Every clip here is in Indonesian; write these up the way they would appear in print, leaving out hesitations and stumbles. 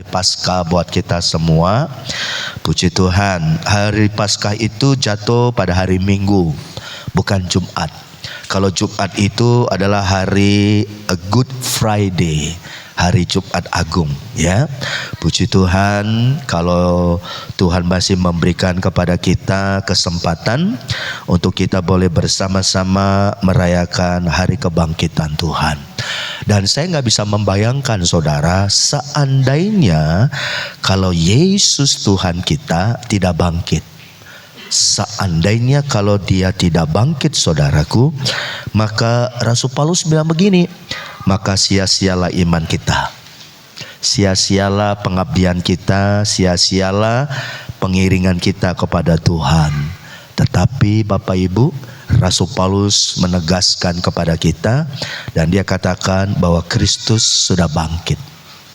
Paskah buat kita semua. Puji Tuhan, hari Paskah itu jatuh pada hari Minggu, bukan Jumat. Kalau Jumat itu adalah hari Good Friday, hari Jumat Agung, ya. Puji Tuhan, kalau Tuhan masih memberikan kepada kita kesempatan untuk kita boleh bersama-sama merayakan hari kebangkitan Tuhan. Dan saya nggak bisa membayangkan, saudara, seandainya kalau Yesus Tuhan kita tidak bangkit. Seandainya kalau dia tidak bangkit, saudaraku, maka Rasul Paulus bilang begini, maka sia-sialah iman kita, sia-sialah pengabdian kita, sia-sialah pengiringan kita kepada Tuhan. Tetapi Bapak Ibu, Rasul Paulus menegaskan kepada kita dan dia katakan bahwa Kristus sudah bangkit.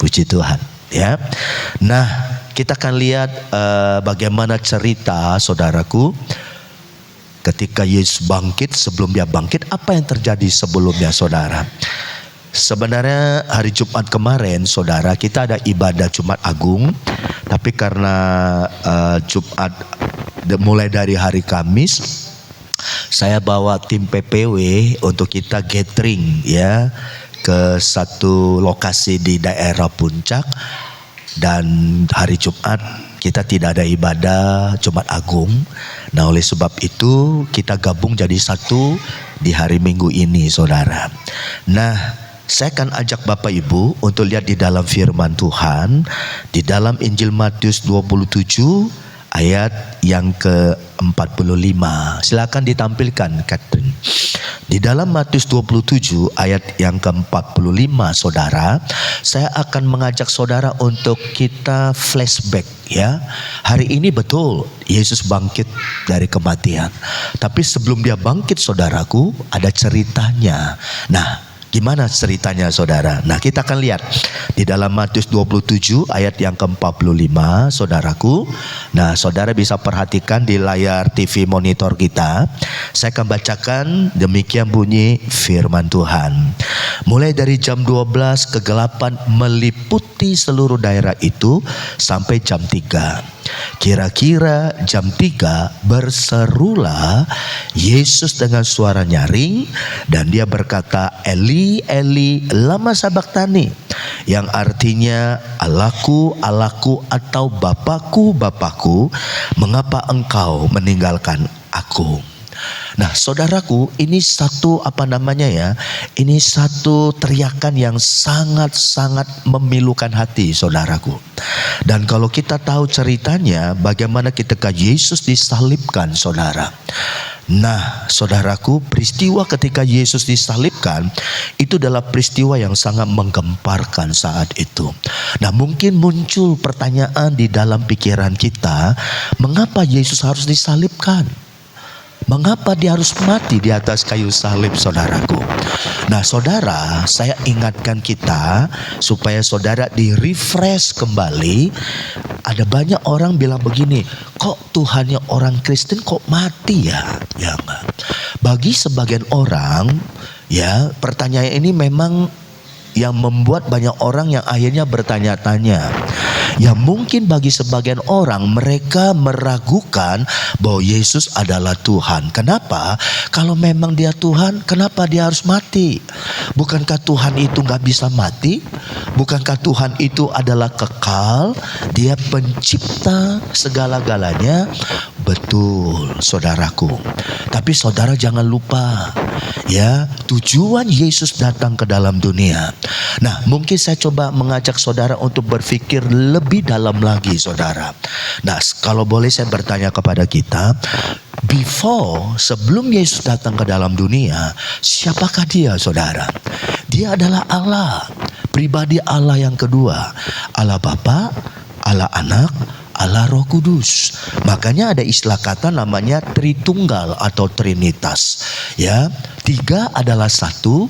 Puji Tuhan, ya. Nah, kita akan lihat bagaimana cerita, saudaraku, ketika Yesus bangkit. Sebelum dia bangkit, apa yang terjadi sebelumnya, saudara? Sebenarnya hari Jumat kemarin, saudara, kita ada ibadah Jumat Agung. Tapi karena Jumat mulai dari hari Kamis, saya bawa tim PPW untuk kita gathering, ya, ke satu lokasi di daerah Puncak. Dan hari Jumat kita tidak ada ibadah Jumat Agung. Nah, oleh sebab itu kita gabung jadi satu di hari Minggu ini, saudara. Nah, saya akan ajak Bapak Ibu untuk lihat di dalam firman Tuhan, di dalam Injil Matius 27 ayat yang ke-45. Silakan ditampilkan, Catherine. Di dalam Matius 27 ayat yang ke-45, saudara, saya akan mengajak saudara untuk kita flashback, ya. Hari ini betul Yesus bangkit dari kematian. Tapi sebelum dia bangkit, saudaraku, ada ceritanya. Nah, gimana ceritanya, saudara? Nah, kita akan lihat di dalam Matius 27 ayat yang ke-45, saudaraku. Nah, saudara bisa perhatikan di layar TV monitor kita. Saya akan bacakan, demikian bunyi firman Tuhan. Mulai dari jam 12 kegelapan meliputi seluruh daerah itu sampai jam 3. Kira-kira jam 3 berserulah Yesus dengan suara nyaring dan dia berkata, Eli, Eli, lama sabachthani, yang artinya Allahku, Allahku, atau Bapakku, Bapakku, mengapa engkau meninggalkan aku? Nah, saudaraku, ini satu ini satu teriakan yang sangat-sangat memilukan hati, saudaraku. Dan kalau kita tahu ceritanya bagaimana ketika Yesus disalibkan, saudara. Nah, saudaraku, peristiwa ketika Yesus disalibkan itu adalah peristiwa yang sangat menggemparkan saat itu. Nah, mungkin muncul pertanyaan di dalam pikiran kita, mengapa Yesus harus disalibkan? Mengapa dia harus mati di atas kayu salib, saudaraku? Nah, saudara, saya ingatkan kita supaya saudara di-refresh kembali. Ada banyak orang bilang begini, kok Tuhannya orang Kristen kok mati ya? Ya enggak. Bagi sebagian orang, ya, pertanyaan ini memang yang membuat banyak orang yang akhirnya bertanya-tanya. Ya, mungkin bagi sebagian orang mereka meragukan bahwa Yesus adalah Tuhan. Kenapa? Kalau memang dia Tuhan, kenapa dia harus mati? Bukankah Tuhan itu gak bisa mati? Bukankah Tuhan itu adalah kekal? Dia pencipta segala-galanya. Betul, saudaraku. Tapi saudara jangan lupa, ya, tujuan Yesus datang ke dalam dunia. Nah, mungkin saya coba mengajak saudara untuk berpikir lebih dalam lagi, saudara. Nah, kalau boleh saya bertanya kepada kita, sebelum Yesus datang ke dalam dunia, siapakah dia, saudara? Dia adalah Allah, pribadi Allah yang kedua, Allah Bapa, Allah Anak, Allah Roh Kudus. Makanya ada istilah kata namanya Tritunggal atau Trinitas. Ya, tiga adalah satu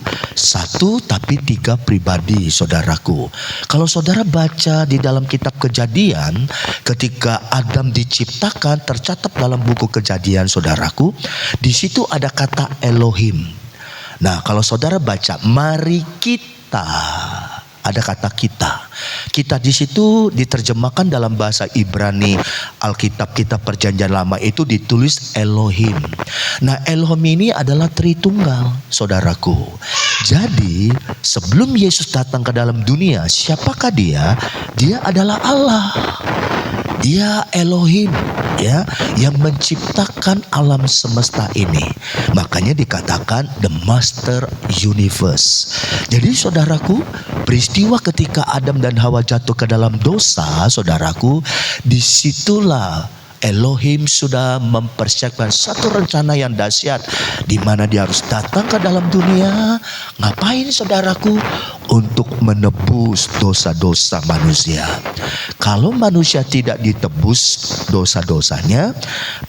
tapi tiga pribadi, saudaraku. Kalau saudara baca di dalam kitab Kejadian, ketika Adam diciptakan, tercatat dalam buku Kejadian, saudaraku, di situ ada kata Elohim. Nah, kalau saudara baca, mari kita, ada kata kita. Kita di situ diterjemahkan dalam bahasa Ibrani, Alkitab kita Perjanjian Lama itu ditulis Elohim. Nah, Elohim ini adalah Tritunggal, saudaraku. Jadi sebelum Yesus datang ke dalam dunia, siapakah dia? Dia adalah Allah. Dia Elohim, ya, yang menciptakan alam semesta ini. Makanya dikatakan the master universe. Jadi saudaraku, peristiwa ketika Adam dan Hawa jatuh ke dalam dosa, saudaraku, disitulah Elohim sudah mempersiapkan satu rencana yang dahsyat, di mana dia harus datang ke dalam dunia. Ngapain, saudaraku? Untuk menebus dosa-dosa manusia. Kalau manusia tidak ditebus dosa-dosanya,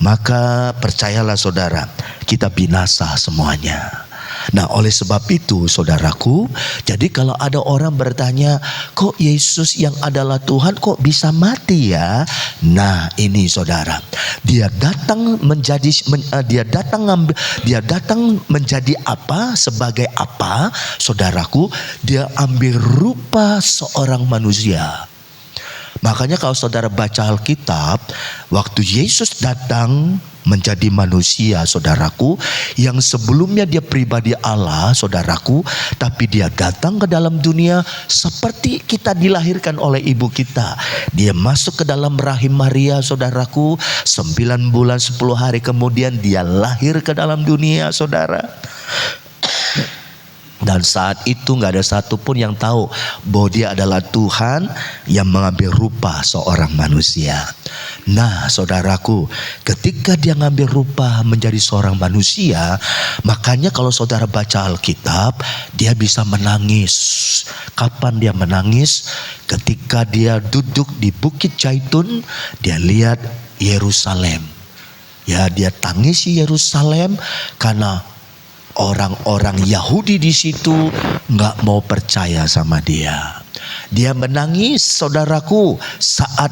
maka percayalah saudara, kita binasa semuanya. Nah, oleh sebab itu saudaraku, jadi kalau ada orang bertanya, kok Yesus yang adalah Tuhan kok bisa mati ya? Nah, ini saudara, dia datang menjadi apa? Sebagai apa? Saudaraku, dia ambil rupa seorang manusia. Makanya kalau saudara baca Alkitab, waktu Yesus datang menjadi manusia, saudaraku, yang sebelumnya dia pribadi Allah, saudaraku, tapi dia datang ke dalam dunia seperti kita dilahirkan oleh ibu kita. Dia masuk ke dalam rahim Maria, saudaraku, 9 bulan 10 hari kemudian dia lahir ke dalam dunia, saudara. Dan saat itu gak ada satupun yang tahu bahwa dia adalah Tuhan yang mengambil rupa seorang manusia. Nah, saudaraku, ketika dia ngambil rupa menjadi seorang manusia, makanya kalau saudara baca Alkitab, dia bisa menangis. Kapan dia menangis? Ketika dia duduk di Bukit Zaitun, dia lihat Yerusalem. Ya, dia tangisi Yerusalem karena orang-orang Yahudi di situ nggak mau percaya sama dia. Dia menangis, saudaraku, saat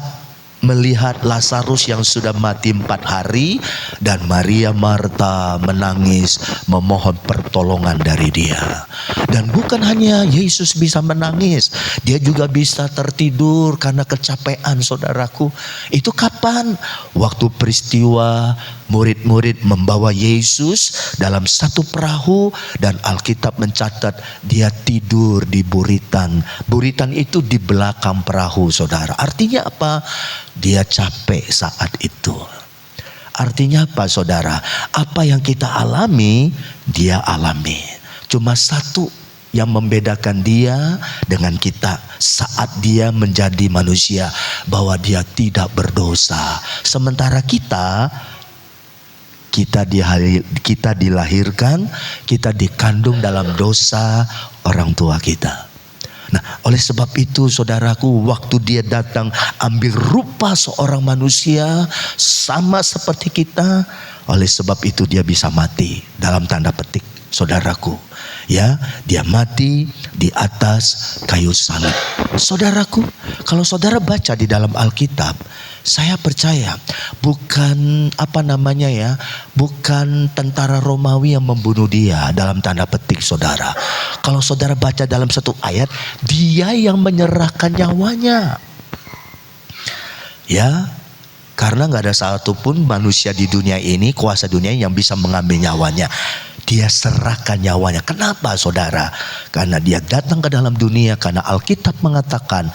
melihat Lazarus yang sudah mati 4 hari, dan Maria Marta menangis memohon pertolongan dari dia. Dan bukan hanya Yesus bisa menangis, dia juga bisa tertidur karena kecapean, saudaraku. Itu kapan? Waktu peristiwa murid-murid membawa Yesus dalam satu perahu, dan Alkitab mencatat dia tidur di buritan. Buritan itu di belakang perahu, saudara. Artinya apa? Dia capek saat itu. Artinya apa, saudara? Apa yang kita alami, dia alami. Cuma satu yang membedakan dia dengan kita saat dia menjadi manusia, bahwa dia tidak berdosa. Sementara kita dilahirkan, kita dikandung dalam dosa orang tua kita. Nah, oleh sebab itu saudaraku, waktu dia datang ambil rupa seorang manusia sama seperti kita, oleh sebab itu dia bisa mati, dalam tanda petik, saudaraku. Ya, dia mati di atas kayu salib. Saudaraku, kalau saudara baca di dalam Alkitab, saya percaya bukan bukan tentara Romawi yang membunuh dia, dalam tanda petik, saudara. Kalau saudara baca dalam satu ayat, dia yang menyerahkan nyawanya. Ya, karena gak ada satupun manusia di dunia ini, kuasa dunia yang bisa mengambil nyawanya. Dia serahkan nyawanya. Kenapa, saudara? Karena dia datang ke dalam dunia, karena Alkitab mengatakan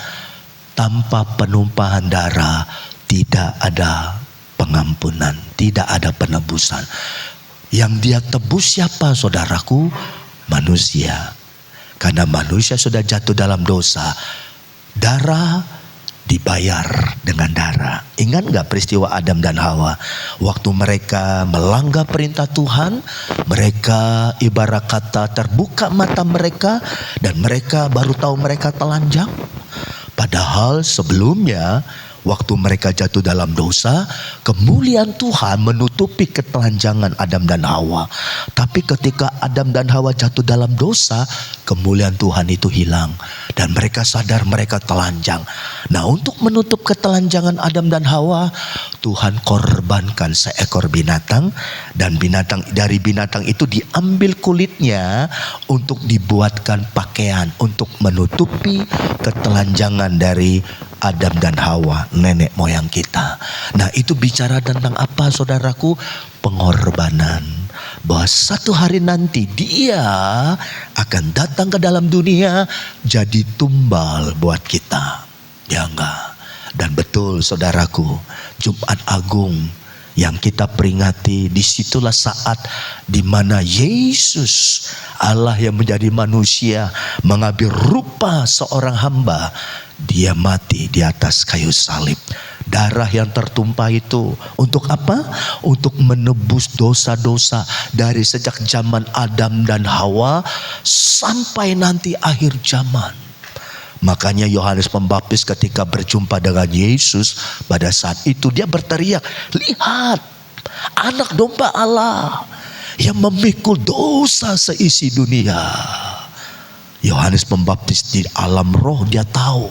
tanpa penumpahan darah tidak ada pengampunan, tidak ada penebusan. Yang dia tebus siapa, saudaraku? Manusia. Karena manusia sudah jatuh dalam dosa, darah dibayar dengan darah. Ingat gak peristiwa Adam dan Hawa? Waktu mereka melanggar perintah Tuhan, mereka ibarat kata terbuka mata mereka, dan mereka baru tahu mereka telanjang. Padahal sebelumnya, waktu mereka jatuh dalam dosa, kemuliaan Tuhan menutupi ketelanjangan Adam dan Hawa. Tapi ketika Adam dan Hawa jatuh dalam dosa, kemuliaan Tuhan itu hilang. Dan mereka sadar mereka telanjang. Nah, untuk menutup ketelanjangan Adam dan Hawa, Tuhan korbankan seekor binatang, dan dari binatang itu diambil kulitnya untuk dibuatkan pakaian untuk menutupi ketelanjangan dari Adam dan Hawa, nenek moyang kita. Nah, itu bicara tentang apa, saudaraku? Pengorbanan. Bahwa satu hari nanti dia akan datang ke dalam dunia jadi tumbal buat kita. Ya enggak? Dan betul, saudaraku, Jumat Agung yang kita peringati, disitulah saat di mana Yesus, Allah yang menjadi manusia, mengambil rupa seorang hamba. Dia mati di atas kayu salib. Darah yang tertumpah itu untuk apa? Untuk menebus dosa-dosa dari sejak zaman Adam dan Hawa sampai nanti akhir zaman. Makanya Yohanes Pembaptis ketika berjumpa dengan Yesus pada saat itu dia berteriak, "Lihat, anak domba Allah yang memikul dosa seisi dunia." Yohanes Pembaptis di alam roh dia tahu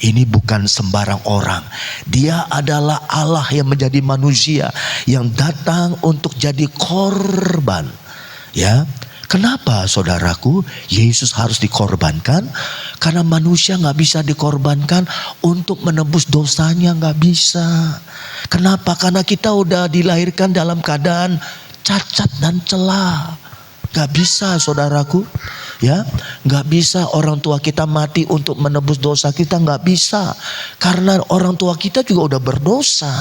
ini bukan sembarang orang. Dia adalah Allah yang menjadi manusia, yang datang untuk jadi korban. Ya, kenapa, saudaraku, Yesus harus dikorbankan? Karena manusia nggak bisa dikorbankan untuk menebus dosanya, nggak bisa. Kenapa? Karena kita udah dilahirkan dalam keadaan cacat dan celah. Nggak bisa, saudaraku. Ya, nggak bisa orang tua kita mati untuk menebus dosa kita, nggak bisa. Karena orang tua kita juga udah berdosa.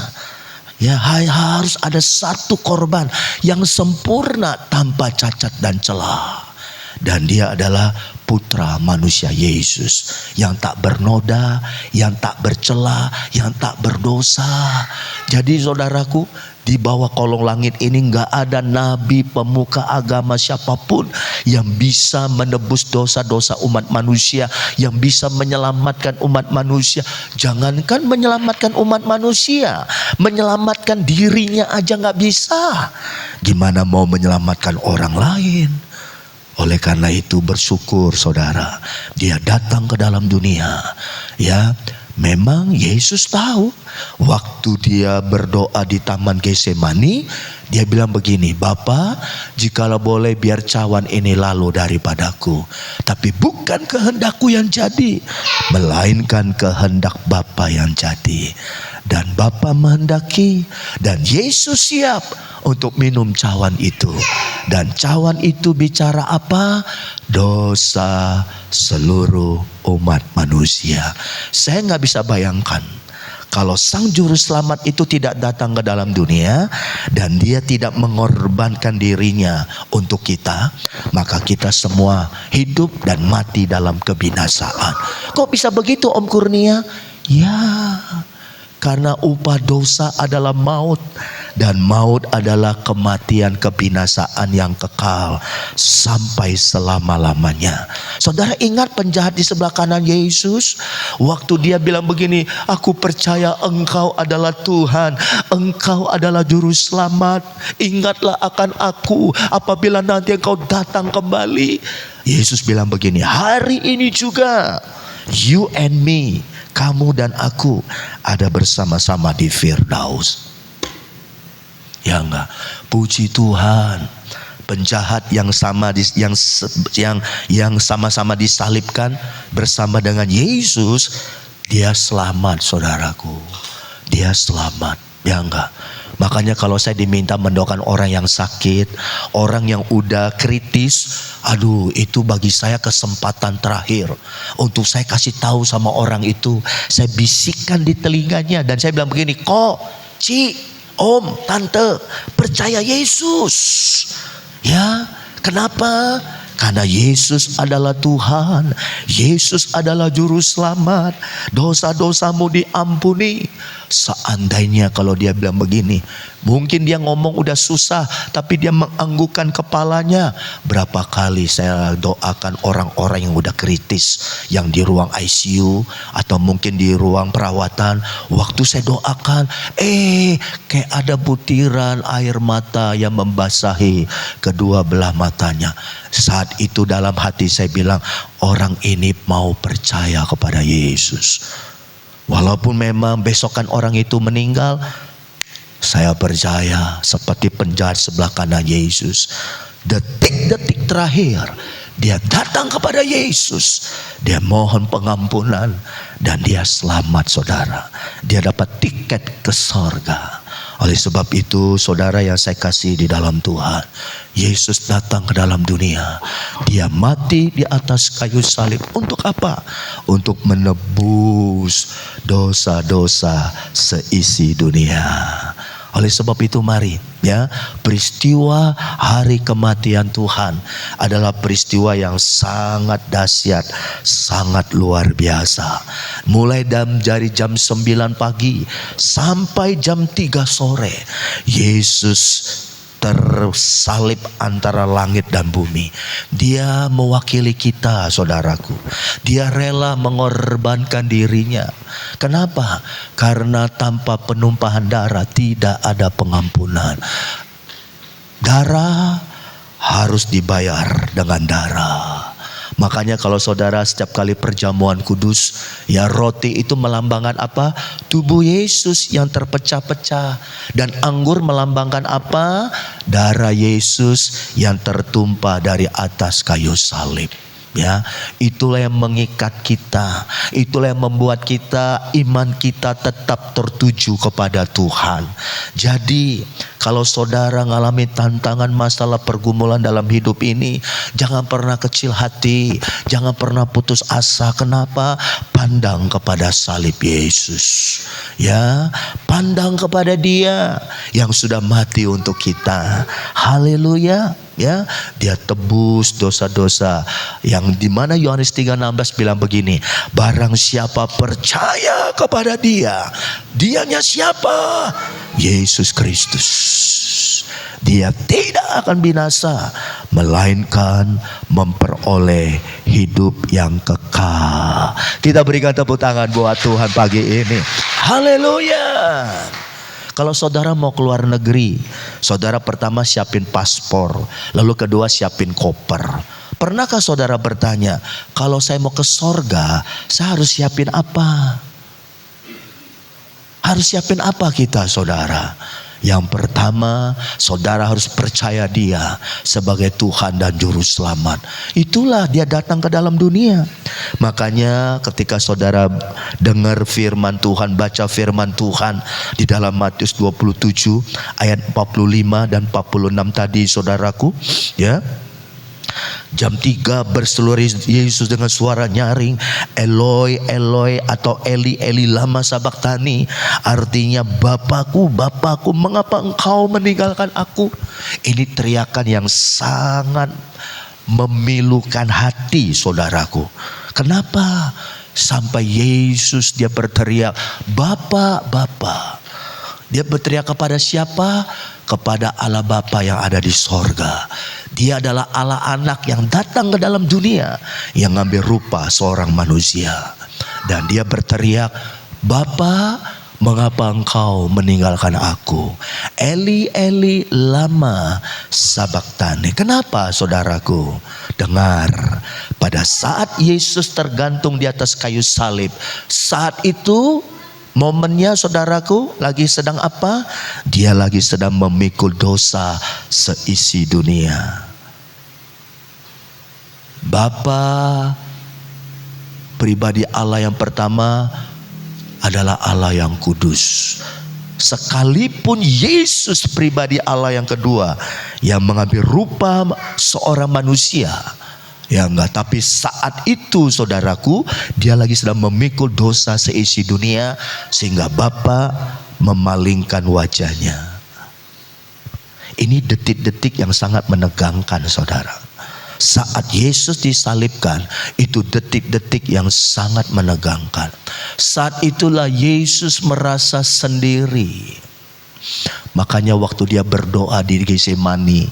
Ya, harus ada satu korban yang sempurna tanpa cacat dan celah. Dan dia adalah putra manusia Yesus yang tak bernoda, yang tak bercela, yang tak berdosa. Jadi saudaraku, di bawah kolong langit ini gak ada nabi, pemuka agama siapapun yang bisa menebus dosa-dosa umat manusia, yang bisa menyelamatkan umat manusia. Jangankan menyelamatkan umat manusia, menyelamatkan dirinya aja gak bisa. Gimana mau menyelamatkan orang lain? Oleh karena itu bersyukur, saudara, dia datang ke dalam dunia. Ya, memang Yesus tahu waktu dia berdoa di Taman Getsemani, dia bilang begini, "Bapa, jikalau boleh biar cawan ini lalu daripadaku, tapi bukan kehendakku yang jadi, melainkan kehendak Bapa yang jadi." Dan Bapa menghendaki, dan Yesus siap untuk minum cawan itu. Dan cawan itu bicara apa? Dosa seluruh umat manusia. Saya nggak bisa bayangkan kalau Sang Juru Selamat itu tidak datang ke dalam dunia dan dia tidak mengorbankan dirinya untuk kita, maka kita semua hidup dan mati dalam kebinasaan. Kok bisa begitu, Om Kurnia? Ya, karena upah dosa adalah maut, dan maut adalah kematian, kebinasaan yang kekal sampai selama-lamanya. Saudara ingat penjahat di sebelah kanan Yesus, waktu dia bilang begini, "Aku percaya Engkau adalah Tuhan, Engkau adalah Juru Selamat. Ingatlah akan aku apabila nanti Engkau datang kembali." Yesus bilang begini, "Hari ini juga you and me, kamu dan aku ada bersama-sama di Firdaus." Ya enggak? Puji Tuhan, penjahat yang sama-sama disalibkan bersama dengan Yesus, dia selamat, saudaraku. Dia selamat. Ya enggak? Makanya kalau saya diminta mendoakan orang yang sakit, orang yang udah kritis, aduh, itu bagi saya kesempatan terakhir untuk saya kasih tahu sama orang itu. Saya bisikkan di telinganya dan saya bilang begini, "Kok, Ci, Om, Tante, percaya Yesus." Ya, kenapa? Karena Yesus adalah Tuhan, Yesus adalah Juru Selamat, dosa-dosamu diampuni. Seandainya kalau dia bilang begini, mungkin dia ngomong udah susah, tapi dia menganggukkan kepalanya. Berapa kali saya doakan orang-orang yang udah kritis, yang di ruang ICU atau mungkin di ruang perawatan. Waktu saya doakan, kayak ada butiran air mata yang membasahi kedua belah matanya. Saat itu dalam hati saya bilang, orang ini mau percaya kepada Yesus. Walaupun memang besokan orang itu meninggal, Saya percaya seperti penjahat sebelah kanan Yesus, detik-detik terakhir dia datang kepada Yesus, dia mohon pengampunan dan dia selamat saudara. Dia dapat tiket ke sorga. Oleh sebab itu saudara yang saya kasih di dalam Tuhan, Yesus datang ke dalam dunia. Dia mati di atas kayu salib untuk apa? Untuk menebus dosa-dosa seisi dunia. Oleh sebab itu mari ya, peristiwa hari kematian Tuhan adalah peristiwa yang sangat dahsyat, sangat luar biasa. Mulai dari jam 9 pagi sampai jam 3 sore Yesus tersalib antara langit dan bumi. Dia mewakili kita saudaraku. Dia rela mengorbankan dirinya. Kenapa? Karena tanpa penumpahan darah tidak ada pengampunan. Darah harus dibayar dengan darah. Makanya kalau saudara setiap kali perjamuan kudus, ya roti itu melambangkan apa? Tubuh Yesus yang terpecah-pecah. Dan anggur melambangkan apa? Darah Yesus yang tertumpah dari atas kayu salib. Ya, itulah yang mengikat kita. Itulah yang membuat kita, iman kita tetap tertuju kepada Tuhan. Jadi kalau saudara mengalami tantangan, masalah, pergumulan dalam hidup ini, jangan pernah kecil hati, jangan pernah putus asa. Kenapa? Pandang kepada salib Yesus. Ya, pandang kepada Dia yang sudah mati untuk kita. Haleluya. Ya, Dia tebus dosa-dosa yang dimana Yohanes 3:16 bilang begini, barang siapa percaya kepada Dia, Dianya siapa? Yesus Kristus. Dia tidak akan binasa, melainkan memperoleh hidup yang kekal. Kita berikan tepuk tangan buat Tuhan pagi ini. Haleluya. Kalau saudara mau keluar negeri, saudara pertama siapin paspor, lalu kedua siapin koper. Pernahkah saudara bertanya, kalau saya mau ke sorga, saya harus siapin apa? Harus siapin apa kita saudara? Yang pertama, saudara harus percaya Dia sebagai Tuhan dan Juru Selamat. Itulah Dia datang ke dalam dunia. Makanya ketika saudara dengar firman Tuhan, baca firman Tuhan di dalam Matius 27 ayat 45 dan 46 tadi saudaraku, ya. Jam 3 berseru Yesus dengan suara nyaring, Eloi, Eloi, atau Eli, Eli lama sabachthani. Artinya, Bapakku, Bapakku, mengapa engkau meninggalkan aku? Ini teriakan yang sangat memilukan hati saudaraku. Kenapa? Sampai Yesus dia berteriak, Bapa, Bapa. Dia berteriak kepada siapa? Kepada Allah Bapa yang ada di sorga. Dia adalah Allah anak yang datang ke dalam dunia, yang ngambil rupa seorang manusia. Dan dia berteriak, Bapa, mengapa engkau meninggalkan aku? Eli, Eli, lama sabachthani. Kenapa saudaraku? Dengar, pada saat Yesus tergantung di atas kayu salib, saat itu momennya saudaraku lagi sedang apa? Dia lagi sedang memikul dosa seisi dunia. Bapa pribadi Allah yang pertama adalah Allah yang kudus. Sekalipun Yesus pribadi Allah yang kedua yang mengambil rupa seorang manusia, ya enggak, tapi saat itu saudaraku dia lagi sedang memikul dosa seisi dunia, sehingga Bapa memalingkan wajahnya. Ini detik-detik yang sangat menegangkan saudara. Saat Yesus disalibkan, itu detik-detik yang sangat menegangkan. Saat itulah Yesus merasa sendiri. Makanya waktu dia berdoa di Getsemani,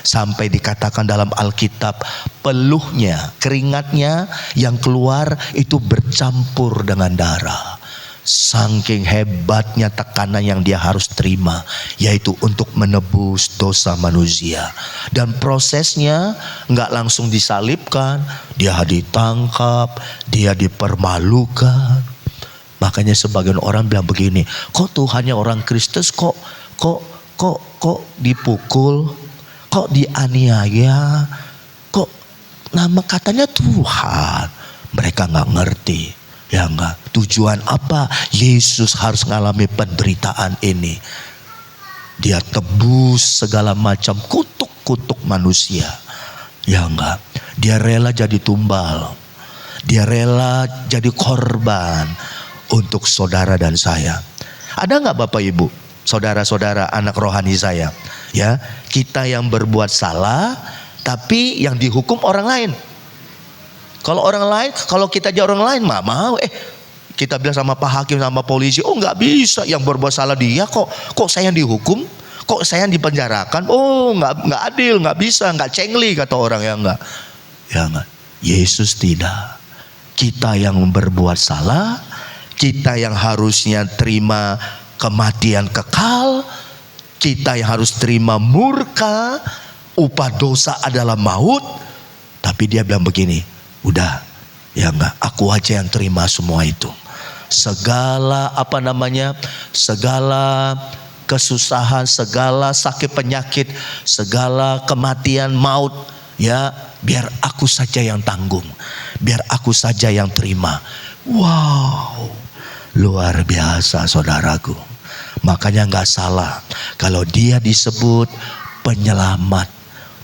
sampai dikatakan dalam Alkitab, peluhnya, keringatnya yang keluar itu bercampur dengan darah. Saking hebatnya tekanan yang dia harus terima, yaitu untuk menebus dosa manusia. Dan prosesnya nggak langsung disalibkan, dia ditangkap, dia dipermalukan, Makanya sebagian orang bilang begini, kok Tuhannya orang Kristen kok dipukul, kok dianiaya, kok nama katanya Tuhan. Mereka nggak ngerti, ya enggak. Tujuan apa Yesus harus mengalami penderitaan ini? Dia tebus segala macam kutuk-kutuk manusia, ya enggak. Dia rela jadi tumbal, dia rela jadi korban untuk saudara dan saya. Ada nggak Bapak Ibu, saudara-saudara, anak rohani saya, ya, kita yang berbuat salah tapi yang dihukum orang lain. Kalau orang lain, kalau kita jadi orang lain, mau kita bilang sama Pak Hakim, sama polisi, oh nggak bisa, yang berbuat salah dia, kok saya yang dihukum, kok saya yang dipenjarakan, oh nggak adil, nggak bisa, nggak cengli kata orang, ya enggak. Yesus tidak. Kita yang berbuat salah, kita yang harusnya terima kematian kekal, kita yang harus terima murka, upah dosa adalah maut. Tapi dia bilang begini, udah, ya enggak, aku aja yang terima semua itu. Segala segala kesusahan, segala sakit penyakit, segala kematian maut, ya biar aku saja yang tanggung, biar aku saja yang terima. Wow, luar biasa saudaraku. Makanya nggak salah kalau dia disebut penyelamat,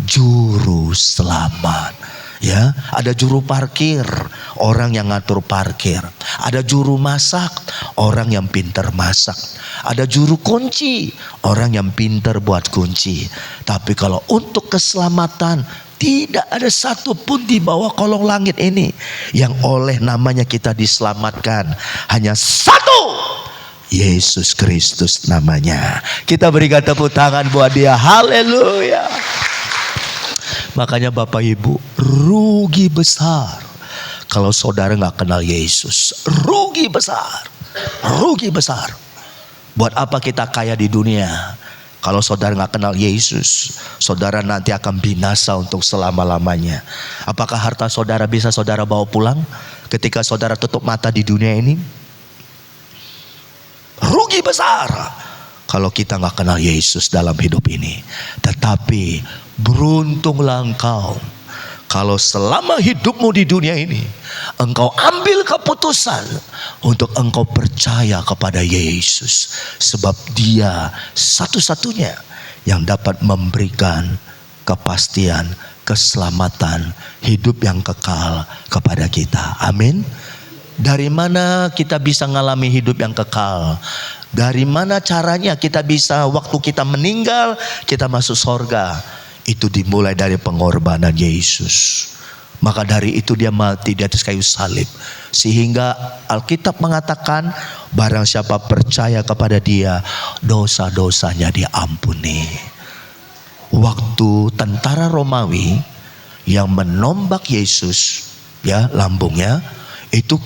juru selamat. Ya, ada juru parkir, orang yang ngatur parkir. Ada juru masak, orang yang pintar masak. Ada juru kunci, orang yang pintar buat kunci. Tapi kalau untuk keselamatan, tidak ada satupun di bawah kolong langit ini yang oleh namanya kita diselamatkan. Hanya satu, Yesus Kristus namanya. Kita berikan tepuk tangan buat dia. Haleluya. Makanya Bapak Ibu, rugi besar kalau saudara gak kenal Yesus. Rugi besar. Rugi besar. Buat apa kita kaya di dunia kalau saudara gak kenal Yesus? Saudara nanti akan binasa untuk selama-lamanya. Apakah harta saudara bisa saudara bawa pulang ketika saudara tutup mata di dunia ini? Rugi besar kalau kita gak kenal Yesus dalam hidup ini. Tetapi beruntunglah engkau kalau selama hidupmu di dunia ini engkau ambil keputusan untuk engkau percaya kepada Yesus. Sebab dia satu-satunya yang dapat memberikan kepastian, keselamatan, hidup yang kekal kepada kita. Amin. Dari mana kita bisa mengalami hidup yang kekal? Dari mana caranya kita bisa waktu kita meninggal kita masuk surga? Itu dimulai dari pengorbanan Yesus. Maka dari itu dia mati di atas kayu salib. Sehingga Alkitab mengatakan barang siapa percaya kepada dia, dosa-dosanya diampuni. Waktu tentara Romawi yang menombak Yesus, ya lambungnya, itu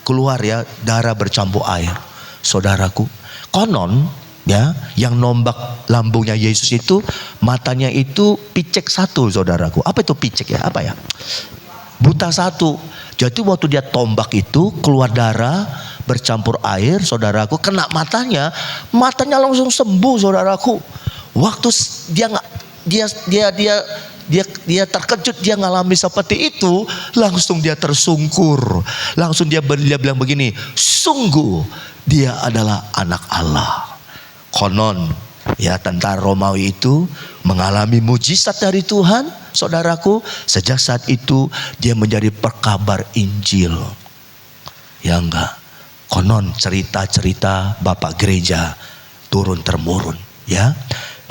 keluar ya darah bercampur air. Saudaraku, konon ya yang nombak lambungnya Yesus itu matanya itu picek satu, saudaraku. Apa itu picek ya? Apa ya? Buta satu. Jadi waktu dia tombak itu keluar darah bercampur air, saudaraku, kena matanya langsung sembuh, saudaraku. Waktu dia terkejut, dia ngalami seperti itu, langsung dia tersungkur. Langsung dia bilang begini, sungguh dia adalah anak Allah. Konon ya tentara Romawi itu mengalami mujizat dari Tuhan, saudaraku. Sejak saat itu dia menjadi perkabar Injil. Ya enggak, konon cerita-cerita Bapak gereja turun temurun ya.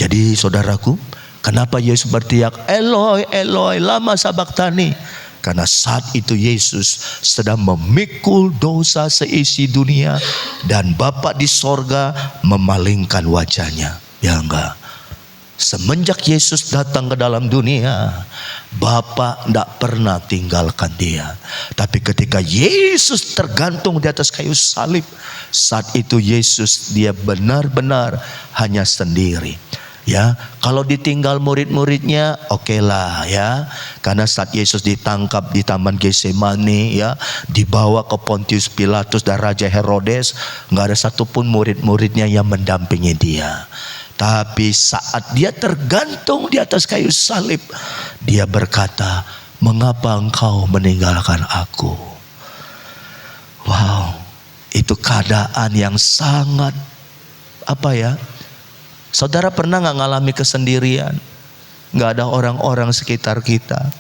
Jadi saudaraku, kenapa Yesus berteriak Eloi Eloi lama sabachthani? Karena saat itu Yesus sedang memikul dosa seisi dunia dan Bapa di sorga memalingkan wajahnya. Ya enggak. Semenjak Yesus datang ke dalam dunia, Bapa tidak pernah tinggalkan dia. Tapi ketika Yesus tergantung di atas kayu salib, saat itu Yesus dia benar-benar hanya sendiri. Ya, kalau ditinggal murid-muridnya, oke lah ya. Karena saat Yesus ditangkap di Taman Getsemani ya, dibawa ke Pontius Pilatus dan Raja Herodes, nggak ada satupun murid-muridnya yang mendampingi dia. Tapi saat dia tergantung di atas kayu salib, dia berkata, "Mengapa engkau meninggalkan aku?" Wow, itu keadaan yang sangat Saudara pernah gak ngalami kesendirian? Gak ada orang-orang sekitar kita.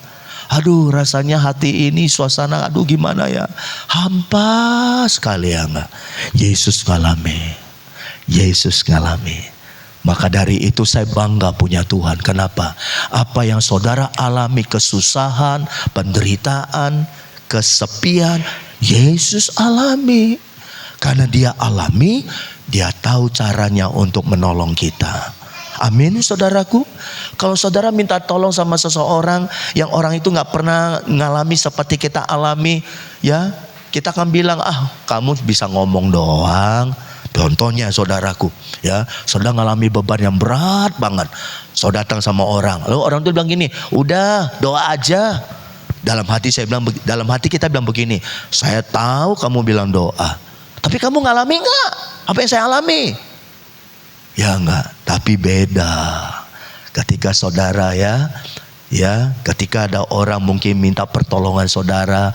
Aduh, rasanya hati ini suasana gimana ya, hampa sekali ya gak? Yesus ngalami. Maka dari itu saya bangga punya Tuhan. Kenapa? Apa yang saudara alami, kesusahan, penderitaan, kesepian, Yesus alami. Karena dia alami, dia tahu caranya untuk menolong kita. Amin, saudaraku. Kalau saudara minta tolong sama seseorang yang orang itu gak pernah ngalami seperti kita alami, ya, kita akan bilang, kamu bisa ngomong doang. Contohnya saudaraku, ya, saudara ngalami beban yang berat banget. Saudara datang sama orang, lalu orang itu bilang gini, udah doa aja. Dalam hati kita bilang begini, saya tahu kamu bilang doa, tapi kamu ngalami gak apa yang saya alami? Ya enggak, tapi beda. Ketika saudara ketika ada orang mungkin minta pertolongan saudara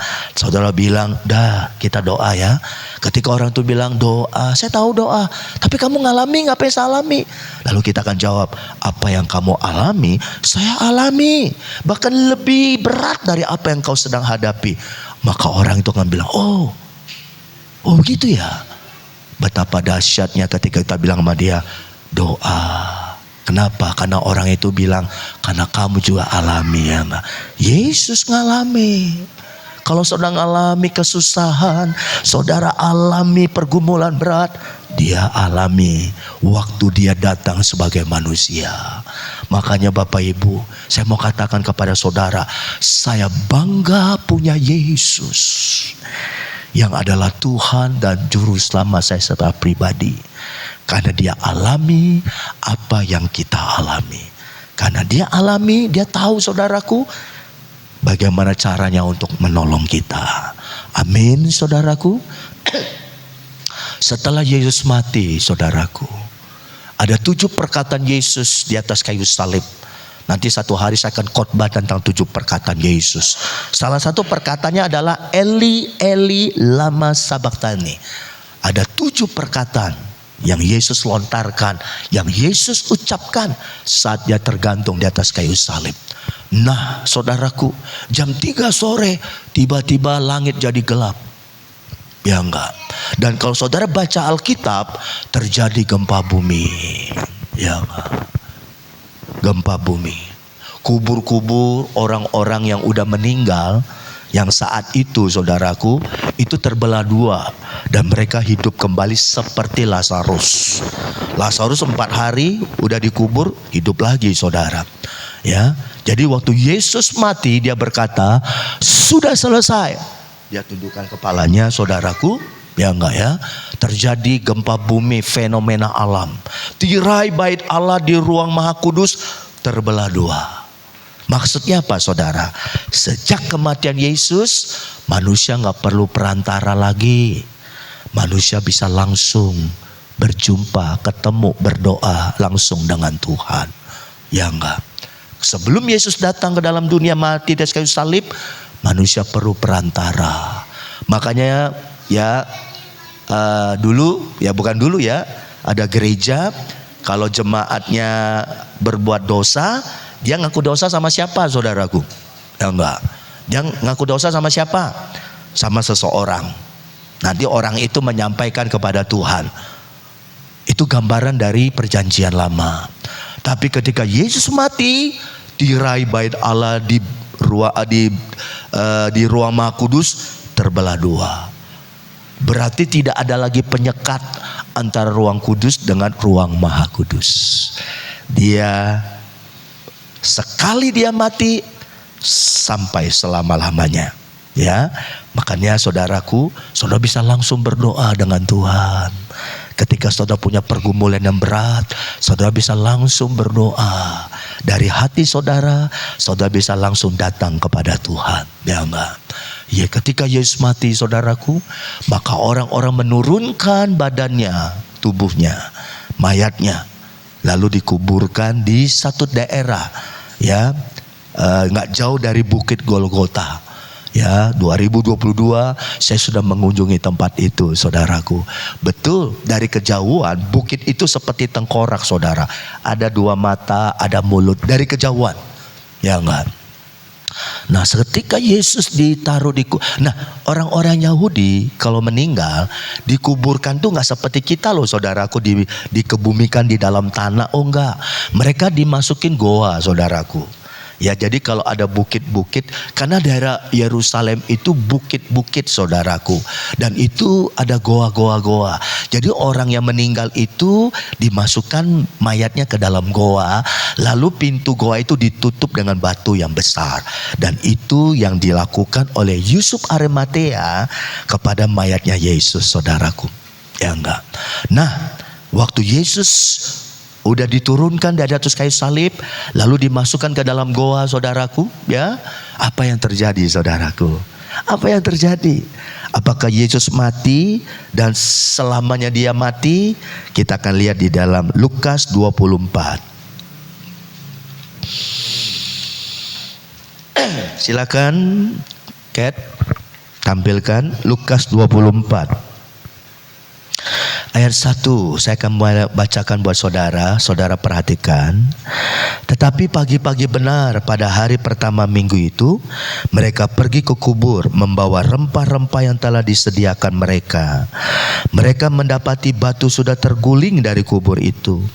bilang, dah kita doa ya. Ketika orang itu bilang doa, saya tahu doa, tapi kamu ngalami apa yang saya alami? Lalu kita akan jawab, apa yang kamu alami, saya alami. Bahkan lebih berat dari apa yang kau sedang hadapi. Maka orang itu akan bilang, oh gitu ya. Betapa dahsyatnya ketika kita bilang sama dia, doa. Kenapa? Karena orang itu bilang, karena kamu juga alami ya Mbak. Yesus ngalami. Kalau saudara ngalami kesusahan, saudara alami pergumulan berat, dia alami waktu dia datang sebagai manusia. Makanya Bapak Ibu, saya mau katakan kepada saudara, saya bangga punya Yesus yang adalah Tuhan dan Juru Selamat saya secara pribadi. Karena dia alami apa yang kita alami. Karena dia alami, dia tahu saudaraku bagaimana caranya untuk menolong kita. Amin saudaraku. Setelah Yesus mati saudaraku, ada 7 perkataan Yesus di atas kayu salib. Nanti satu hari saya akan khotbah tentang 7 perkataan Yesus. Salah satu perkataannya adalah Eli Eli lama sabachthani. Ada 7 perkataan yang Yesus lontarkan, yang Yesus ucapkan saat dia tergantung di atas kayu salib. Nah saudaraku, jam 3 sore tiba-tiba langit jadi gelap. Ya enggak. Dan kalau saudara baca Alkitab, terjadi gempa bumi. Ya enggak. Gempa bumi, kubur-kubur orang-orang yang udah meninggal, yang saat itu saudaraku itu terbelah 2 dan mereka hidup kembali seperti Lazarus. Lazarus 4 hari udah dikubur, hidup lagi saudara. Ya, jadi waktu Yesus mati dia berkata, sudah selesai. Dia tundukkan kepalanya saudaraku. Ya enggak ya, terjadi gempa bumi, fenomena alam. Tirai bait Allah di ruang Maha Kudus terbelah 2. Maksudnya apa saudara? Sejak kematian Yesus, manusia gak perlu perantara lagi. Manusia bisa langsung berjumpa, ketemu, berdoa langsung dengan Tuhan. Ya enggak. Sebelum Yesus datang ke dalam dunia mati di atas kayu salib, manusia perlu perantara. Makanya ada gereja kalau jemaatnya berbuat dosa, dia ngaku dosa sama siapa saudaraku? Ya enggak. Dia ngaku dosa sama siapa? Sama seseorang. Nanti orang itu menyampaikan kepada Tuhan. Itu gambaran dari perjanjian lama. Tapi ketika Yesus mati, tirai bait Allah di ruang Maha Kudus terbelah 2. Berarti tidak ada lagi penyekat antara ruang kudus dengan ruang Maha Kudus. Dia sekali dia mati sampai selama-lamanya. Ya, makanya saudaraku, saudara bisa langsung berdoa dengan Tuhan. Ketika saudara punya pergumulan yang berat, saudara bisa langsung berdoa. Dari hati saudara, saudara bisa langsung datang kepada Tuhan. Ya enggak? Ya, ketika Yesus mati saudaraku, maka orang-orang menurunkan badannya, tubuhnya, mayatnya, lalu dikuburkan di satu daerah, ya, nggak jauh dari Bukit Golgota. Ya, 2022 saya sudah mengunjungi tempat itu, saudaraku. Betul, dari kejauhan bukit itu seperti tengkorak, saudara. Ada dua mata, ada mulut, dari kejauhan. Ya enggak? Nah, ketika Yesus ditaruh orang-orang Yahudi kalau meninggal dikuburkan tuh nggak seperti kita loh, saudaraku, dikebumikan di dalam tanah. Oh enggak, mereka dimasukin goa, saudaraku. Ya, jadi kalau ada bukit-bukit, karena daerah Yerusalem itu bukit-bukit, saudaraku, dan itu ada goa-goa. Jadi orang yang meninggal itu dimasukkan mayatnya ke dalam goa, lalu pintu goa itu ditutup dengan batu yang besar, dan itu yang dilakukan oleh Yusuf Arimatea kepada mayatnya Yesus, saudaraku. Ya enggak. Nah, waktu Yesus udah diturunkan dari atas kayu salib, lalu dimasukkan ke dalam goa, saudaraku, ya. Apa yang terjadi, saudaraku? Apa yang terjadi? Apakah Yesus mati dan selamanya dia mati? Kita akan lihat di dalam Lukas 24. Silakan, Kat, tampilkan Lukas 24. Ayat 1 saya akan bacakan buat saudara. Saudara perhatikan. Tetapi pagi-pagi benar pada hari pertama minggu itu, mereka pergi ke kubur membawa rempah-rempah yang telah disediakan mereka. Mereka mendapati batu sudah terguling dari kubur itu.